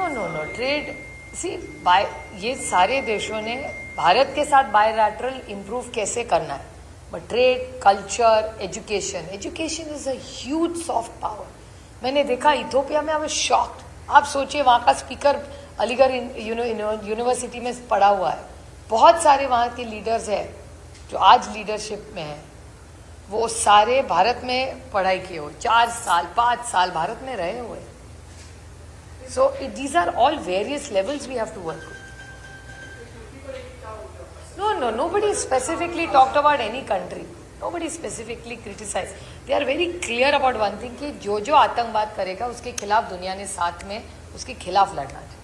Speaker 1: No trade, see by, ये सारे देशों ने भारत के साथ बायलैटरल इंप्रूव कैसे करना है, but trade, culture, education is a huge soft power. मैंने देखा इथोपिया में, आई वाज शॉक्ड. आप सोचिए वहाँ का स्पीकर अलीगढ़ यूनिवर्सिटी में पढ़ा हुआ है, बहुत सारे वहाँ के लीडर्स हैं जो आज लीडरशिप में हैं. वो सारे भारत में पढ़ाई किए हुए, 4 साल 5 साल भारत में रहे हुए. So these are all various levels we have to work with. No, nobody specifically talked about any country. Nobody specifically criticized. They are very clear about one thing कि जो जो आतंकवाद करेगा उसके खिलाफ दुनिया ने साथ में उसके खिलाफ लड़ना चाहिए.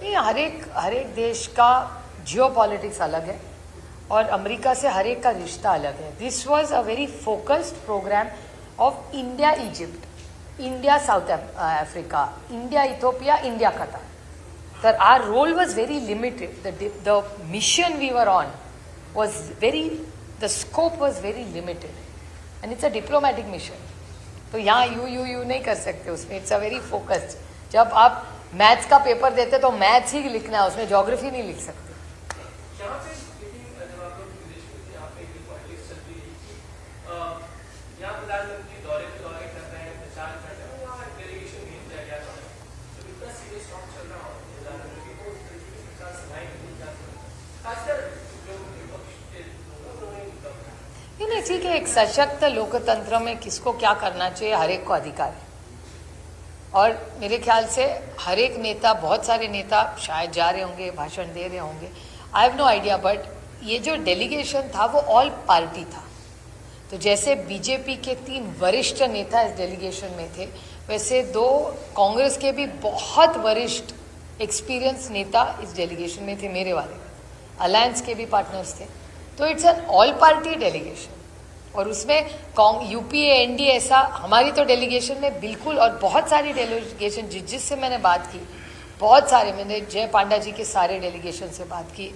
Speaker 1: नहीं, हर एक देश का जियोपॉलिटिक्स अलग है और अमेरिका से हर एक का रिश्ता अलग है. This was a very focused program of India Egypt, India South Africa, India Ethiopia, India Qatar. तर our role was very limited. The mission we were on was very, the scope was very limited and it's a diplomatic mission. तो यहाँ यू नहीं कर सकते उसमें. It's a very focused. जब आप मैथ्स का पेपर देते तो मैथ्स ही लिखना है, उसमें ज्योग्राफी नहीं लिख सकते. नहीं, ठीक है. एक सशक्त लोकतंत्र में किसको क्या करना चाहिए हर एक को अधिकार है. और मेरे ख्याल से हर एक नेता, बहुत सारे नेता शायद जा रहे होंगे, भाषण दे रहे होंगे, I have no idea. But ये जो डेलीगेशन था वो ऑल पार्टी था. तो जैसे बीजेपी के 3 वरिष्ठ नेता इस डेलीगेशन में थे, वैसे 2 कांग्रेस के भी बहुत वरिष्ठ एक्सपीरियंस नेता इस डेलीगेशन में थे. मेरे वाले अलायंस के भी पार्टनर्स थे. तो it's an all party delegation. और उसमें यूपीए एनडीए ऐसा, हमारी तो डेलीगेशन में बिल्कुल, और बहुत सारी डेलीगेशन जिससे मैंने बात की, बहुत सारे, मैंने जय पांडा जी के सारे डेलीगेशन से बात की,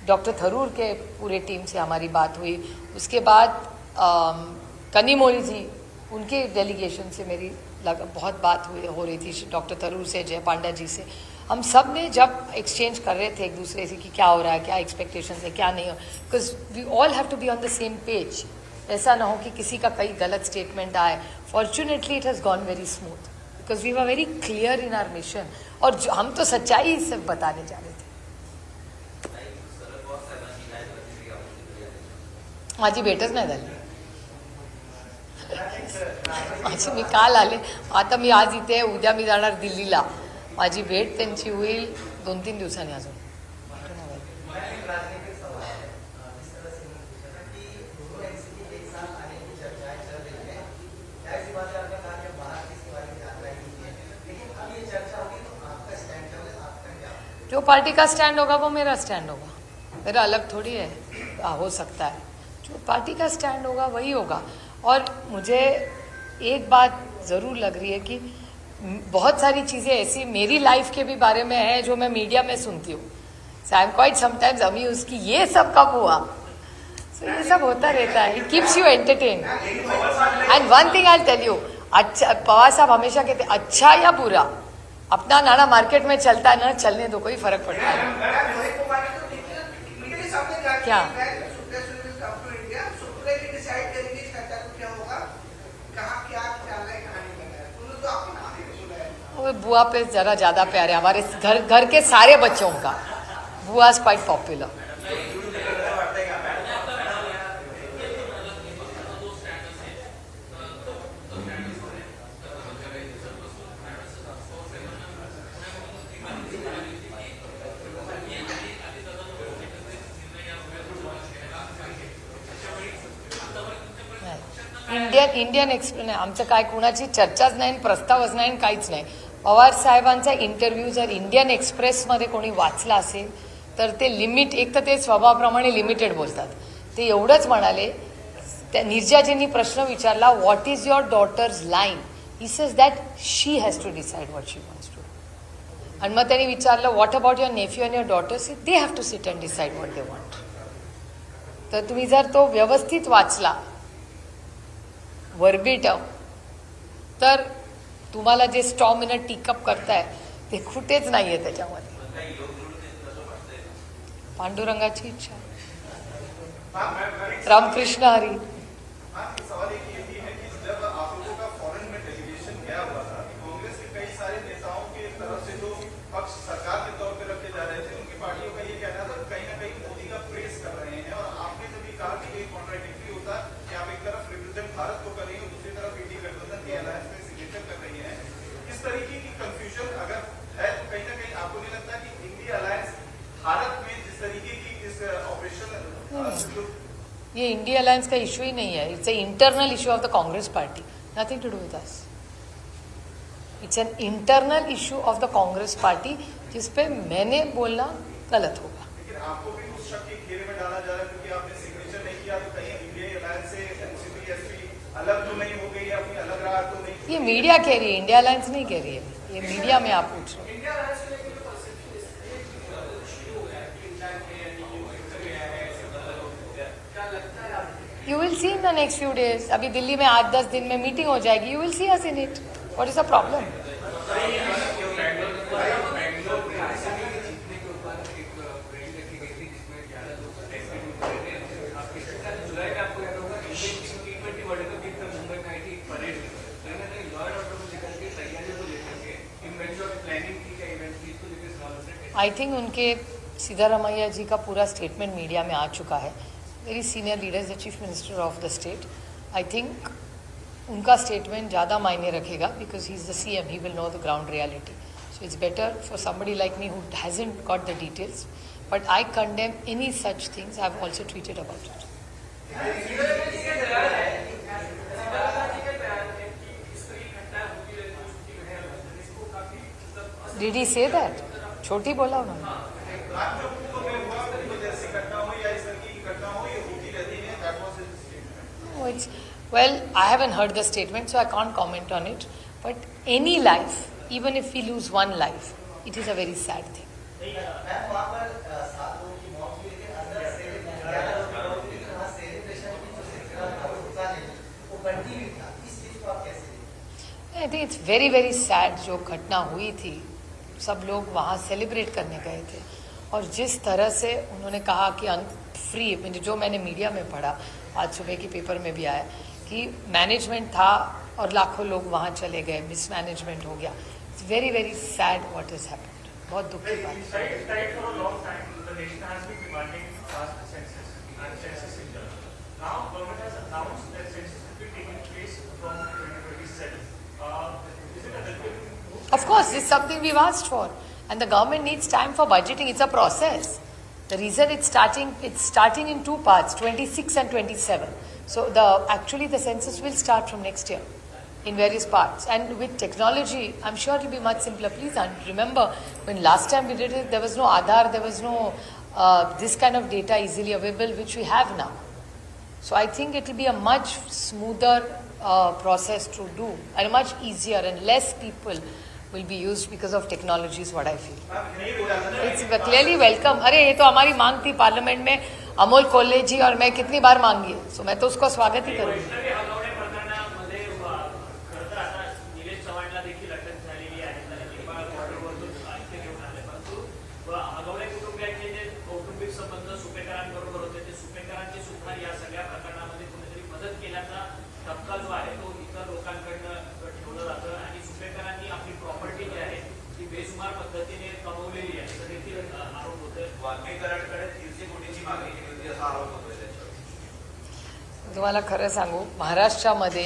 Speaker 1: डॉक्टर थरूर के पूरे टीम से हमारी बात हुई. उसके बाद कनिमोली जी, उनके डेलीगेशन से मेरी बहुत बात हो रही थी, डॉक्टर थरूर से, जय पांडा जी से. हम सब ने जब एक्सचेंज कर रहे थे एक दूसरे से कि क्या हो रहा है, क्या एक्सपेक्टेशंस है, क्या नहीं हो, because we all have to be on the same page. ऐसा ना हो कि किसी का कई गलत स्टेटमेंट आए. Fortunately it has gone very smooth because we were very clear in our mission. और हम तो सच्चाई से बताने जा रहे थे. माझी भेटच नाही झाली. माझी मी काल आले, आता मी आज इथे आहे, उद्या मी जाणार दिल्लीला. माझी भेट त्यांची होईल 2-3 दिवसांनी अजून. जो पार्टी का स्टैंड होगा वो मेरा स्टैंड होगा. मेरा अलग थोड़ी है, हो सकता है. जो पार्टी का स्टैंड होगा वही होगा. और मुझे एक बात ज़रूर लग रही है कि बहुत सारी चीज़ें ऐसी मेरी लाइफ के भी बारे में है जो मैं मीडिया में सुनती हूँ. So I am quite sometimes amused कि ये सब कब हुआ. सो ये सब होता रहता है. It keeps you entertain. And one thing I will tell you, अच्छा, पवार साहब हमेशा कहते अच्छा या बुरा, अपना नाना मार्केट में चलता है ना, चलने दो, कोई फर्क पड़ता है क्या. वो बुआ पे जरा ज्यादा प्यार है हमारे घर के सारे बच्चों का. बुआ is quite popular. Indian express नाही, आमचं काय कुणाची चर्चाच नाही, प्रस्तावच नाही, काहीच नाही. पवार साहेबांचा इंटरव्ह्यू जर इंडियन एक्सप्रेसमध्ये कोणी वाचला असेल तर ते लिमिट, एक तर ते स्वभावाप्रमाणे लिमिटेड बोलतात. ते एवढंच म्हणाले, त्या निर्जाजींनी प्रश्न विचारला, what is your daughter's line. He says that she has to decide what she wants to do. आणि मग त्यांनी विचारलं, what about your nephew and your daughters. They have to sit and decide what they want. तर तुम्ही जर तो व्यवस्थित वाचला वर्बिटम, तर तुम्हाला जे स्टॉमिनर टीकअप करताय ते कुठेच नाहीये त्याच्यामध्ये. पांडुरंगाची इच्छा, रामकृष्ण हरी.
Speaker 5: सवाल एक ये भी है कि जब आप इस तरीके की कंफ्यूजन अगर है तो कहीं ना कहीं आपको नहीं लगता कि इंडिया अलायंस भारत में जिस तरीके की इस ऑपरेशन
Speaker 1: ये इंडिया अलायंस का इशू ही नहीं है. It's a internal issue of the Congress party, nothing to do with us. It's an internal issue of the Congress party जिस पे मैंने बोलना गलत होगा.
Speaker 5: लेकिन आपको भी उस शक के घेरे में डाला जा रहा है क्योंकि आपने सिग्नेचर नहीं किया तो कहीं इंडिया अलायंस से एनसीपी एसपी अलग तो नहीं हो गई या अपनी अलग रहा तो नहीं.
Speaker 1: ये मीडिया कह रही है, इंडिया अलायंस नहीं कह रही है. ये मीडिया में आप पूछ रहे हो. You will see in the next few days. अभी दिल्ली में 8-10 दिन में मीटिंग हो जाएगी. You will see us in it. What is the problem? I think उनके सिद्धारमैया जी का पूरा स्टेटमेंट मीडिया में आ चुका है. Very senior leaders the chief minister of the state. I think उनका स्टेटमेंट ज़्यादा मायने रखेगा because he is the CM. He will know the ground reality. So it's better for somebody like me who hasn't got the details. But I condemn any such things. I have also tweeted about it. Did he say that? छोटी बोला उन्होंने. Well, I haven't heard the statement, so I can't comment on it. But any life, even if we lose one life, it is a very sad thing.
Speaker 6: Ma'am वहाँ पर 7 लोगों की मौत हुई लेकिन अंदर से 11 लोग की मौत हुई लेकिन वहाँ सेलिब्रेशन की जो सिलसिला था वो रुका नहीं, वो कंटिन्यू था. इस चीज़ को आप कैसे देखते हैं?
Speaker 1: I think it's very very sad जो घटना हुई थी. सब लोग वहाँ सेलिब्रेट करने गए थे और जिस तरह से उन्होंने कहा कि फ्री, जो मैंने मीडिया में पढ़ा, आज सुबह की पेपर में भी आया कि मैनेजमेंट था और लाखों लोग वहाँ चले गए, मिसमैनेजमेंट हो गया. It's very very sad what has happened. बहुत दुख की बात है. Of course, it's something we've asked for, and the government needs time for budgeting. It's a process. The reason it's starting in 2 parts, 26 and 27. So actually the census will start from next year in various parts, and with technology, I'm sure it will be much simpler. Please remember, when last time we did it, there was no Aadhaar, there was no this kind of data easily available, which we have now. So I think it will be a much smoother process to do, and much easier, and less people will be used because of technology is what I feel. It's clearly welcome. अरे ये तो हमारी मांग थी पार्लियामेंट में, अमोल कोल्हे जी और मैं कितनी बार मांगी है. सो मैं तो उसको स्वागत ही करूँगी. तुम्हाला खरं सांगू, महाराष्ट्रामध्ये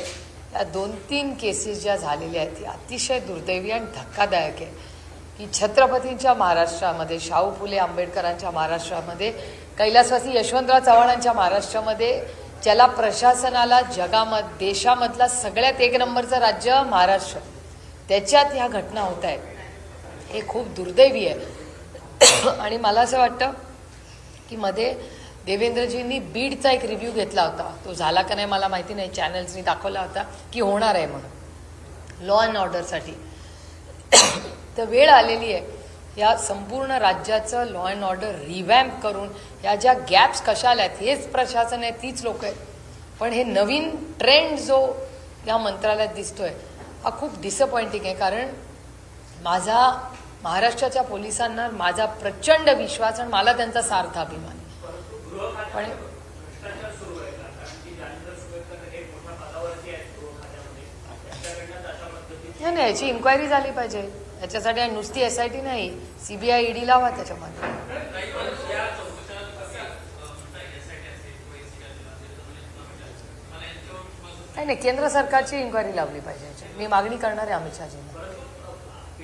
Speaker 1: या 2-3 केसेस ज्या झालेल्या आहेत ती अतिशय दुर्दैवी आणि धक्कादायक आहे. की छत्रपतींच्या महाराष्ट्रामध्ये, शाहू फुले आंबेडकरांच्या महाराष्ट्रामध्ये, कैलासवासी यशवंतराव चव्हाणांच्या महाराष्ट्रामध्ये, ज्याला प्रशासनाला जगामध्ये देशामधला सगळ्यात 1 नंबरचं राज्य महाराष्ट्र, त्याच्यात ह्या घटना होत आहेत. हे खूप दुर्दैवी आहे. आणि मला असं वाटतं की मध्ये देवेंद्रजींनी बीडचा एक रिव्ह्यू घेतला होता. तो झाला का नाही मला माहिती नाही. चॅनल्सनी दाखवला होता की होणार आहे म्हणून लॉ अँड ऑर्डरसाठी. तर वेळ आलेली आहे या संपूर्ण राज्याचं लॉ अँड ऑर्डर रिवॅम्प करून या ज्या गॅप्स कशाला आहेत, हेच प्रशासन आहे, तीच लोक आहेत. पण हे नवीन ट्रेंड जो या मंत्रालयात दिसतोय हा खूप डिसअपॉइंटिंग आहे. कारण माझा महाराष्ट्राच्या पोलिसांना माझा प्रचंड विश्वास आणि मला त्यांचा सार्थ अभिमान. पण नाही, याची इन्क्वायरी झाली पाहिजे. याच्यासाठी नुसती SIT नाही, CBI ED लावा त्याच्यामध्ये. नाही, केंद्र सरकारची इन्क्वायरी लावली पाहिजे. मी मागणी करणार आहे अमित शहाजींना.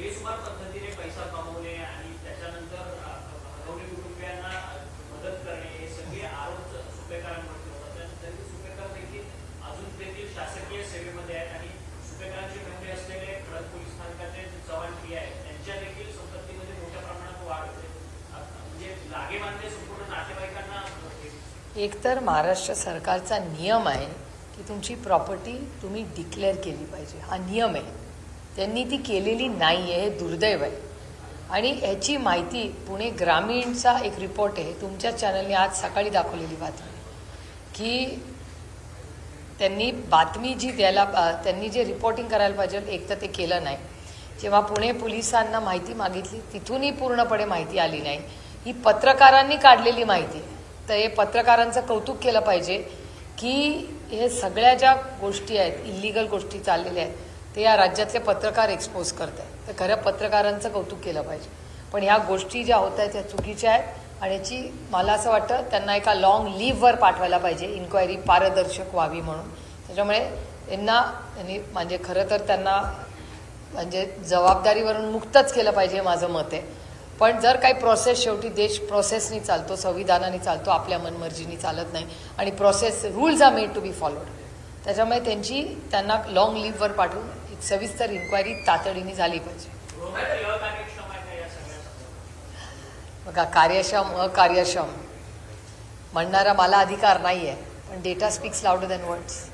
Speaker 7: बेसुमार पद्धतीने पैसा कमवणे आणि त्याच्यानंतर हरवणी कुटुंबियांना मदत करणे हे सगळे आरोप सुपेकरांवरती होतात. तरी सुपेकर देखील अजून देखील शासकीय सेवेमध्ये आहेत आणि सुपेकरांचे मेहुणे असलेले खडक पोलीस स्थानकाचे जवान पी आहेत त्यांच्या देखील संपत्तीमध्ये मोठ्या प्रमाणात वाढ होते. म्हणजे लागेबांधे संपूर्ण नातेवाईकांना.
Speaker 1: एक तर महाराष्ट्र सरकारचा नियम आहे की तुमची प्रॉपर्टी तुम्ही डिक्लेअर केली पाहिजे, हा नियम आहे. त्यांनी ती केलेली नाही आहे, हे दुर्दैव आहे. आणि ह्याची माहिती पुणे ग्रामीणचा एक रिपोर्ट आहे, तुमच्या चॅनलने आज सकाळी दाखवलेली बातमी, की त्यांनी बातमी जी द्यायला त्यांनी जे रिपोर्टिंग करायला पाहिजे एक तर ते केलं नाही. जेव्हा पुणे पोलिसांना माहिती मागितली तिथूनही पूर्णपणे माहिती आली नाही. ही पत्रकारांनी काढलेली माहिती आहे. तर हे पत्रकारांचं कौतुक केलं पाहिजे की हे सगळ्या ज्या गोष्टी आहेत, इलिगल गोष्टी चाललेल्या आहेत, ते या राज्यातले पत्रकार एक्सपोज करत आहेत. तर खरं पत्रकारांचं कौतुक केलं पाहिजे. पण ह्या गोष्टी ज्या होत आहेत त्या चुकीच्या आहेत आणि याची मला असं वाटतं त्यांना एका लॉंग लीव्हवर पाठवायला पाहिजे, इन्क्वायरी पारदर्शक व्हावी म्हणून. त्याच्यामुळे त्यांनी म्हणजे खरं तर त्यांना म्हणजे जबाबदारीवरून मुक्तच केलं पाहिजे माझं मत आहे. पण जर काही प्रोसेस, शेवटी देश प्रोसेसनी चालतो, संविधानाने चालतो, आपल्या मनमर्जीनी चालत नाही आणि process rules are made to be followed. त्याच्यामुळे त्यांना लॉंग लीव्हवर पाठवून एक सविस्तर इन्क्वायरी तातडीने झाली पाहिजे. बघा, कार्यक्षम अकार्यक्षम म्हणणारा मला अधिकार नाही आहे, पण data speaks louder than words.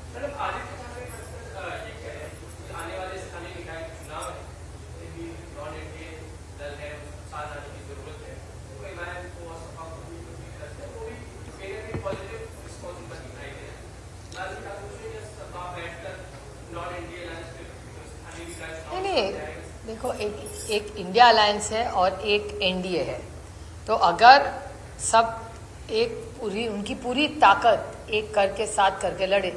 Speaker 1: देखो, एक इंडिया अलायंस है और एक एनडीए है. तो अगर सब उनकी पूरी ताकत एक करके साथ करके लड़े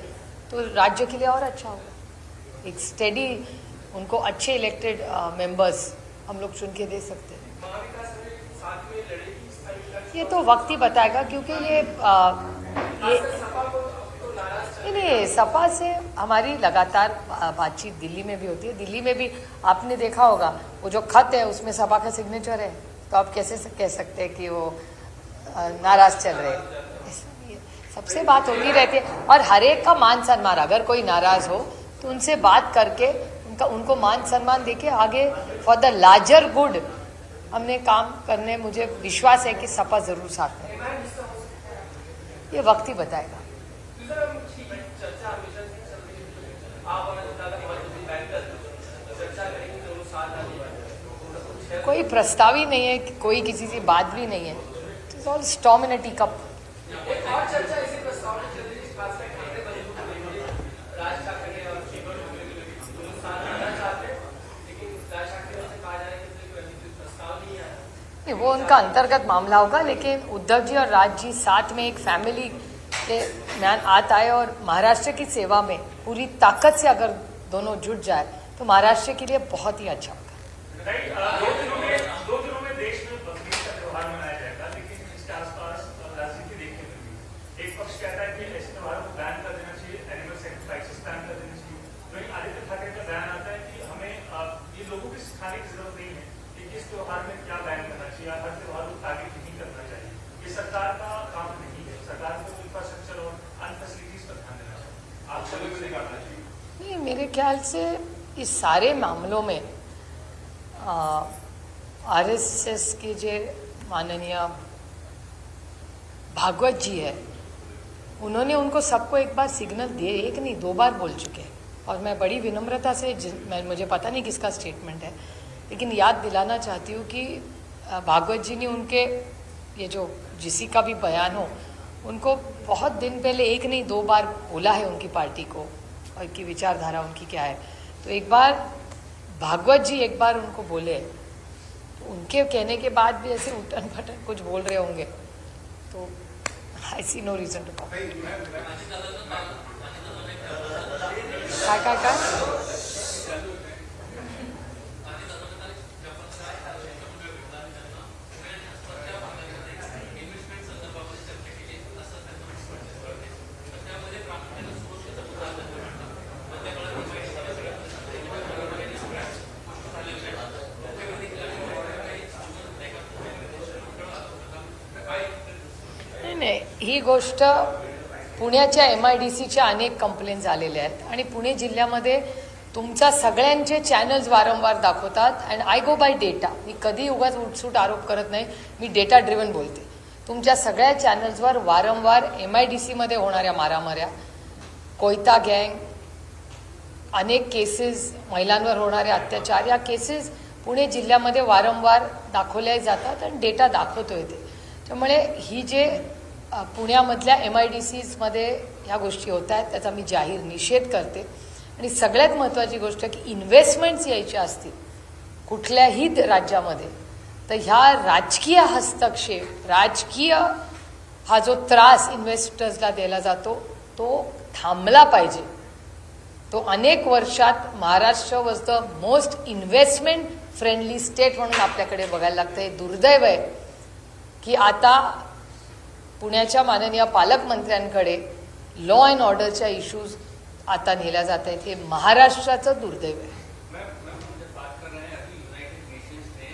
Speaker 1: तो राज्य के लिए और अच्छा होगा. एक स्टेडी, उनको अच्छे इलेक्टेड मेंबर्स हम लोग चुन के दे सकते हैं. ये तो वक्त ही बताएगा, क्योंकि ये नहीं, सपा से हमारी लगातार बातचीत दिल्ली में भी होती है. दिल्ली में भी आपने देखा होगा वो जो खत है उसमें सपा का सिग्नेचर है. तो आप कैसे कह सकते हैं कि वो नाराज चल रहे हैं. सबसे बात होती रहती है और हर एक का मान सम्मान. अगर कोई नाराज हो तो उनसे बात करके उनको मान सम्मान देके आगे फॉर द लार्जर गुड हमने काम करने, मुझे विश्वास है कि सपा जरूर साथ में. ये वक्त ही बताएगा. कोई प्रस्ताव ही नहीं है, कोई किसी से बात भी नहीं है. It's all storm in a tea cup. वो उनका अंतर्गत मामला होगा, लेकिन उद्धव जी और राज जी साथ में एक फैमिली के म्यान आत आए और महाराष्ट्र की सेवा में पूरी ताकत से अगर दोनों जुट जाए तो महाराष्ट्र के लिए बहुत ही अच्छा होगा.
Speaker 5: दो दिनों में देश में बकरीद का त्योहार मनाया जाएगा, लेकिन इसके आसपास राजनीति देखने को मिली. एक पक्ष कहता है कि ऐसे त्योहारों को बैन कर देना चाहिए, एनिमल सैक्रिफाइसेस बैन कर देना चाहिए. वहीं आदित्य ठाकरे का बयान आता है कि हमें ये लोगों को सिखाने की जरूरत नहीं है कि किस त्योहार में क्या बैन करना चाहिए, हर त्योहार को टारगेट नहीं करना चाहिए. ये सरकार का काम नहीं है. सरकार को इंफ्रास्ट्रक्चर और अन्य फैसिलिटीज पर ध्यान देना चाहिए. आप सभी को नहीं करना चाहिए.
Speaker 1: नहीं, मेरे ख्याल से इस सारे मामलों में आरएसएस के जो माननीय भागवत जी है, उन्होंने उनको सबको एक बार सिग्नल दिए, एक नहीं 2 बार बोल चुके हैं. और मैं बड़ी विनम्रता से, मुझे पता नहीं किसका स्टेटमेंट है, लेकिन याद दिलाना चाहती हूँ कि भागवत जी ने उनके ये जो जिसी का भी बयान हो, उनको बहुत दिन पहले एक नहीं 2 बार बोला है उनकी पार्टी को और की विचारधारा उनकी क्या है. तो एक बार भागवत जी एक बार उनको बोले, तो उनके कहने के बाद भी ऐसे उठन पटन कुछ बोल रहे होंगे, तो I see no reason to talk. काय ही गोष्ट पुण्याच्या MIDCच्या अनेक कंप्लेंट झालेल्या आहेत आणि पुणे जिल्ह्यामध्ये तुमचा सगळ्यांचे चॅनल्स वारंवार दाखवतात and I go by data. मी कधी उगाच उठसूट आरोप करत नाही, मी डेटा ड्रिव्हन बोलते. तुमच्या सगळ्या चॅनल्सवर वारंवार MIDCमध्ये होणाऱ्या मारामाऱ्या, कोयता गँग, अनेक केसेस, महिलांवर होणारे अत्याचार, या केसेस पुणे जिल्ह्यामध्ये वारंवार दाखवल्या जातात आणि डेटा दाखवतोय ते. त्यामुळे ही जे पुण्यामधल्या MIDCमध्ये ह्या गोष्टी होत आहेत त्याचा मी जाहीर निषेध करते. आणि सगळ्यात महत्त्वाची गोष्ट की इन्व्हेस्टमेंट्स यायच्या असतील कुठल्याही राज्यामध्ये तर ह्या राजकीय हस्तक्षेप, राजकीय हा जो त्रास इन्व्हेस्टर्सला दिला जातो तो थांबला पाहिजे. तो अनेक वर्षात Maharashtra was the most investment friendly state म्हणून आपल्याकडे बघायला लागतं. हे दुर्दैव आहे की आता पुण्याच्या माननीय पालकमंत्र्यांकडे लॉ अँड ऑर्डरच्या इश्यूज आता नेल्या जात आहेत. हे महाराष्ट्राचं दुर्दैव आहे.
Speaker 8: बात कर रहे हैं अभी यूनाइटेड नेशंस ने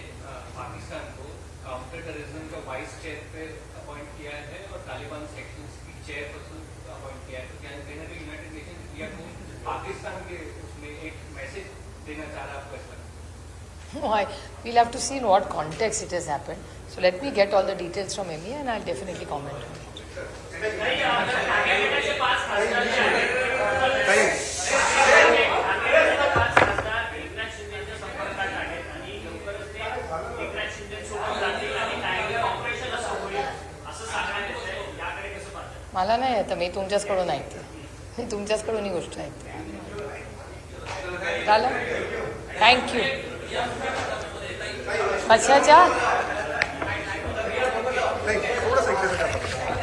Speaker 8: पाकिस्तान को काउंटर टेररिज्म का वाइस चेयर पे अपॉइंट किया है और तालिबान सेक्शंस की चेयरपर्सन अपॉइंट किया है. तो क्या कहीं ना कहीं यूनाइटेड नेशंस इंडिया को पाकिस्तान के उसमें एक मैसेज देना चाह रहा है आपको ऐसा?
Speaker 1: We'll have to see in what context it has happened. So let me get all the details from Emmy and I'll definitely comment on it. मला नाही येतं, मी तुमच्याचकडून ऐकते. मी तुमच्याचकडून ही गोष्ट ऐकते. झालं? थँक्यू. कशाच्या?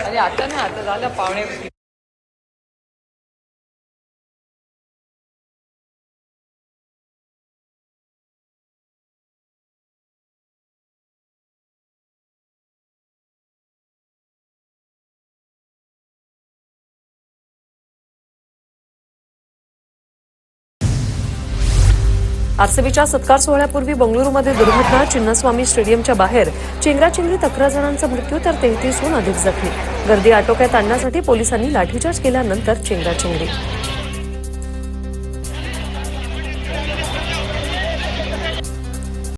Speaker 1: अरे आता नाही, आता झालं पावणे.
Speaker 9: आरसीबीच्या सत्कार सोहळ्यापूर्वी बंगळुरूमध्ये दुर्घटना. चिन्नस्वामी स्टेडियमच्या बाहेर चेंगराचेंगरीत 11 जणांचा मृत्यू तर 33हून अधिक जखमी. गर्दी आटोक्यात आणण्यासाठी पोलिसांनी लाठीचार्ज केल्यानंतर चेंगराचेंगरी.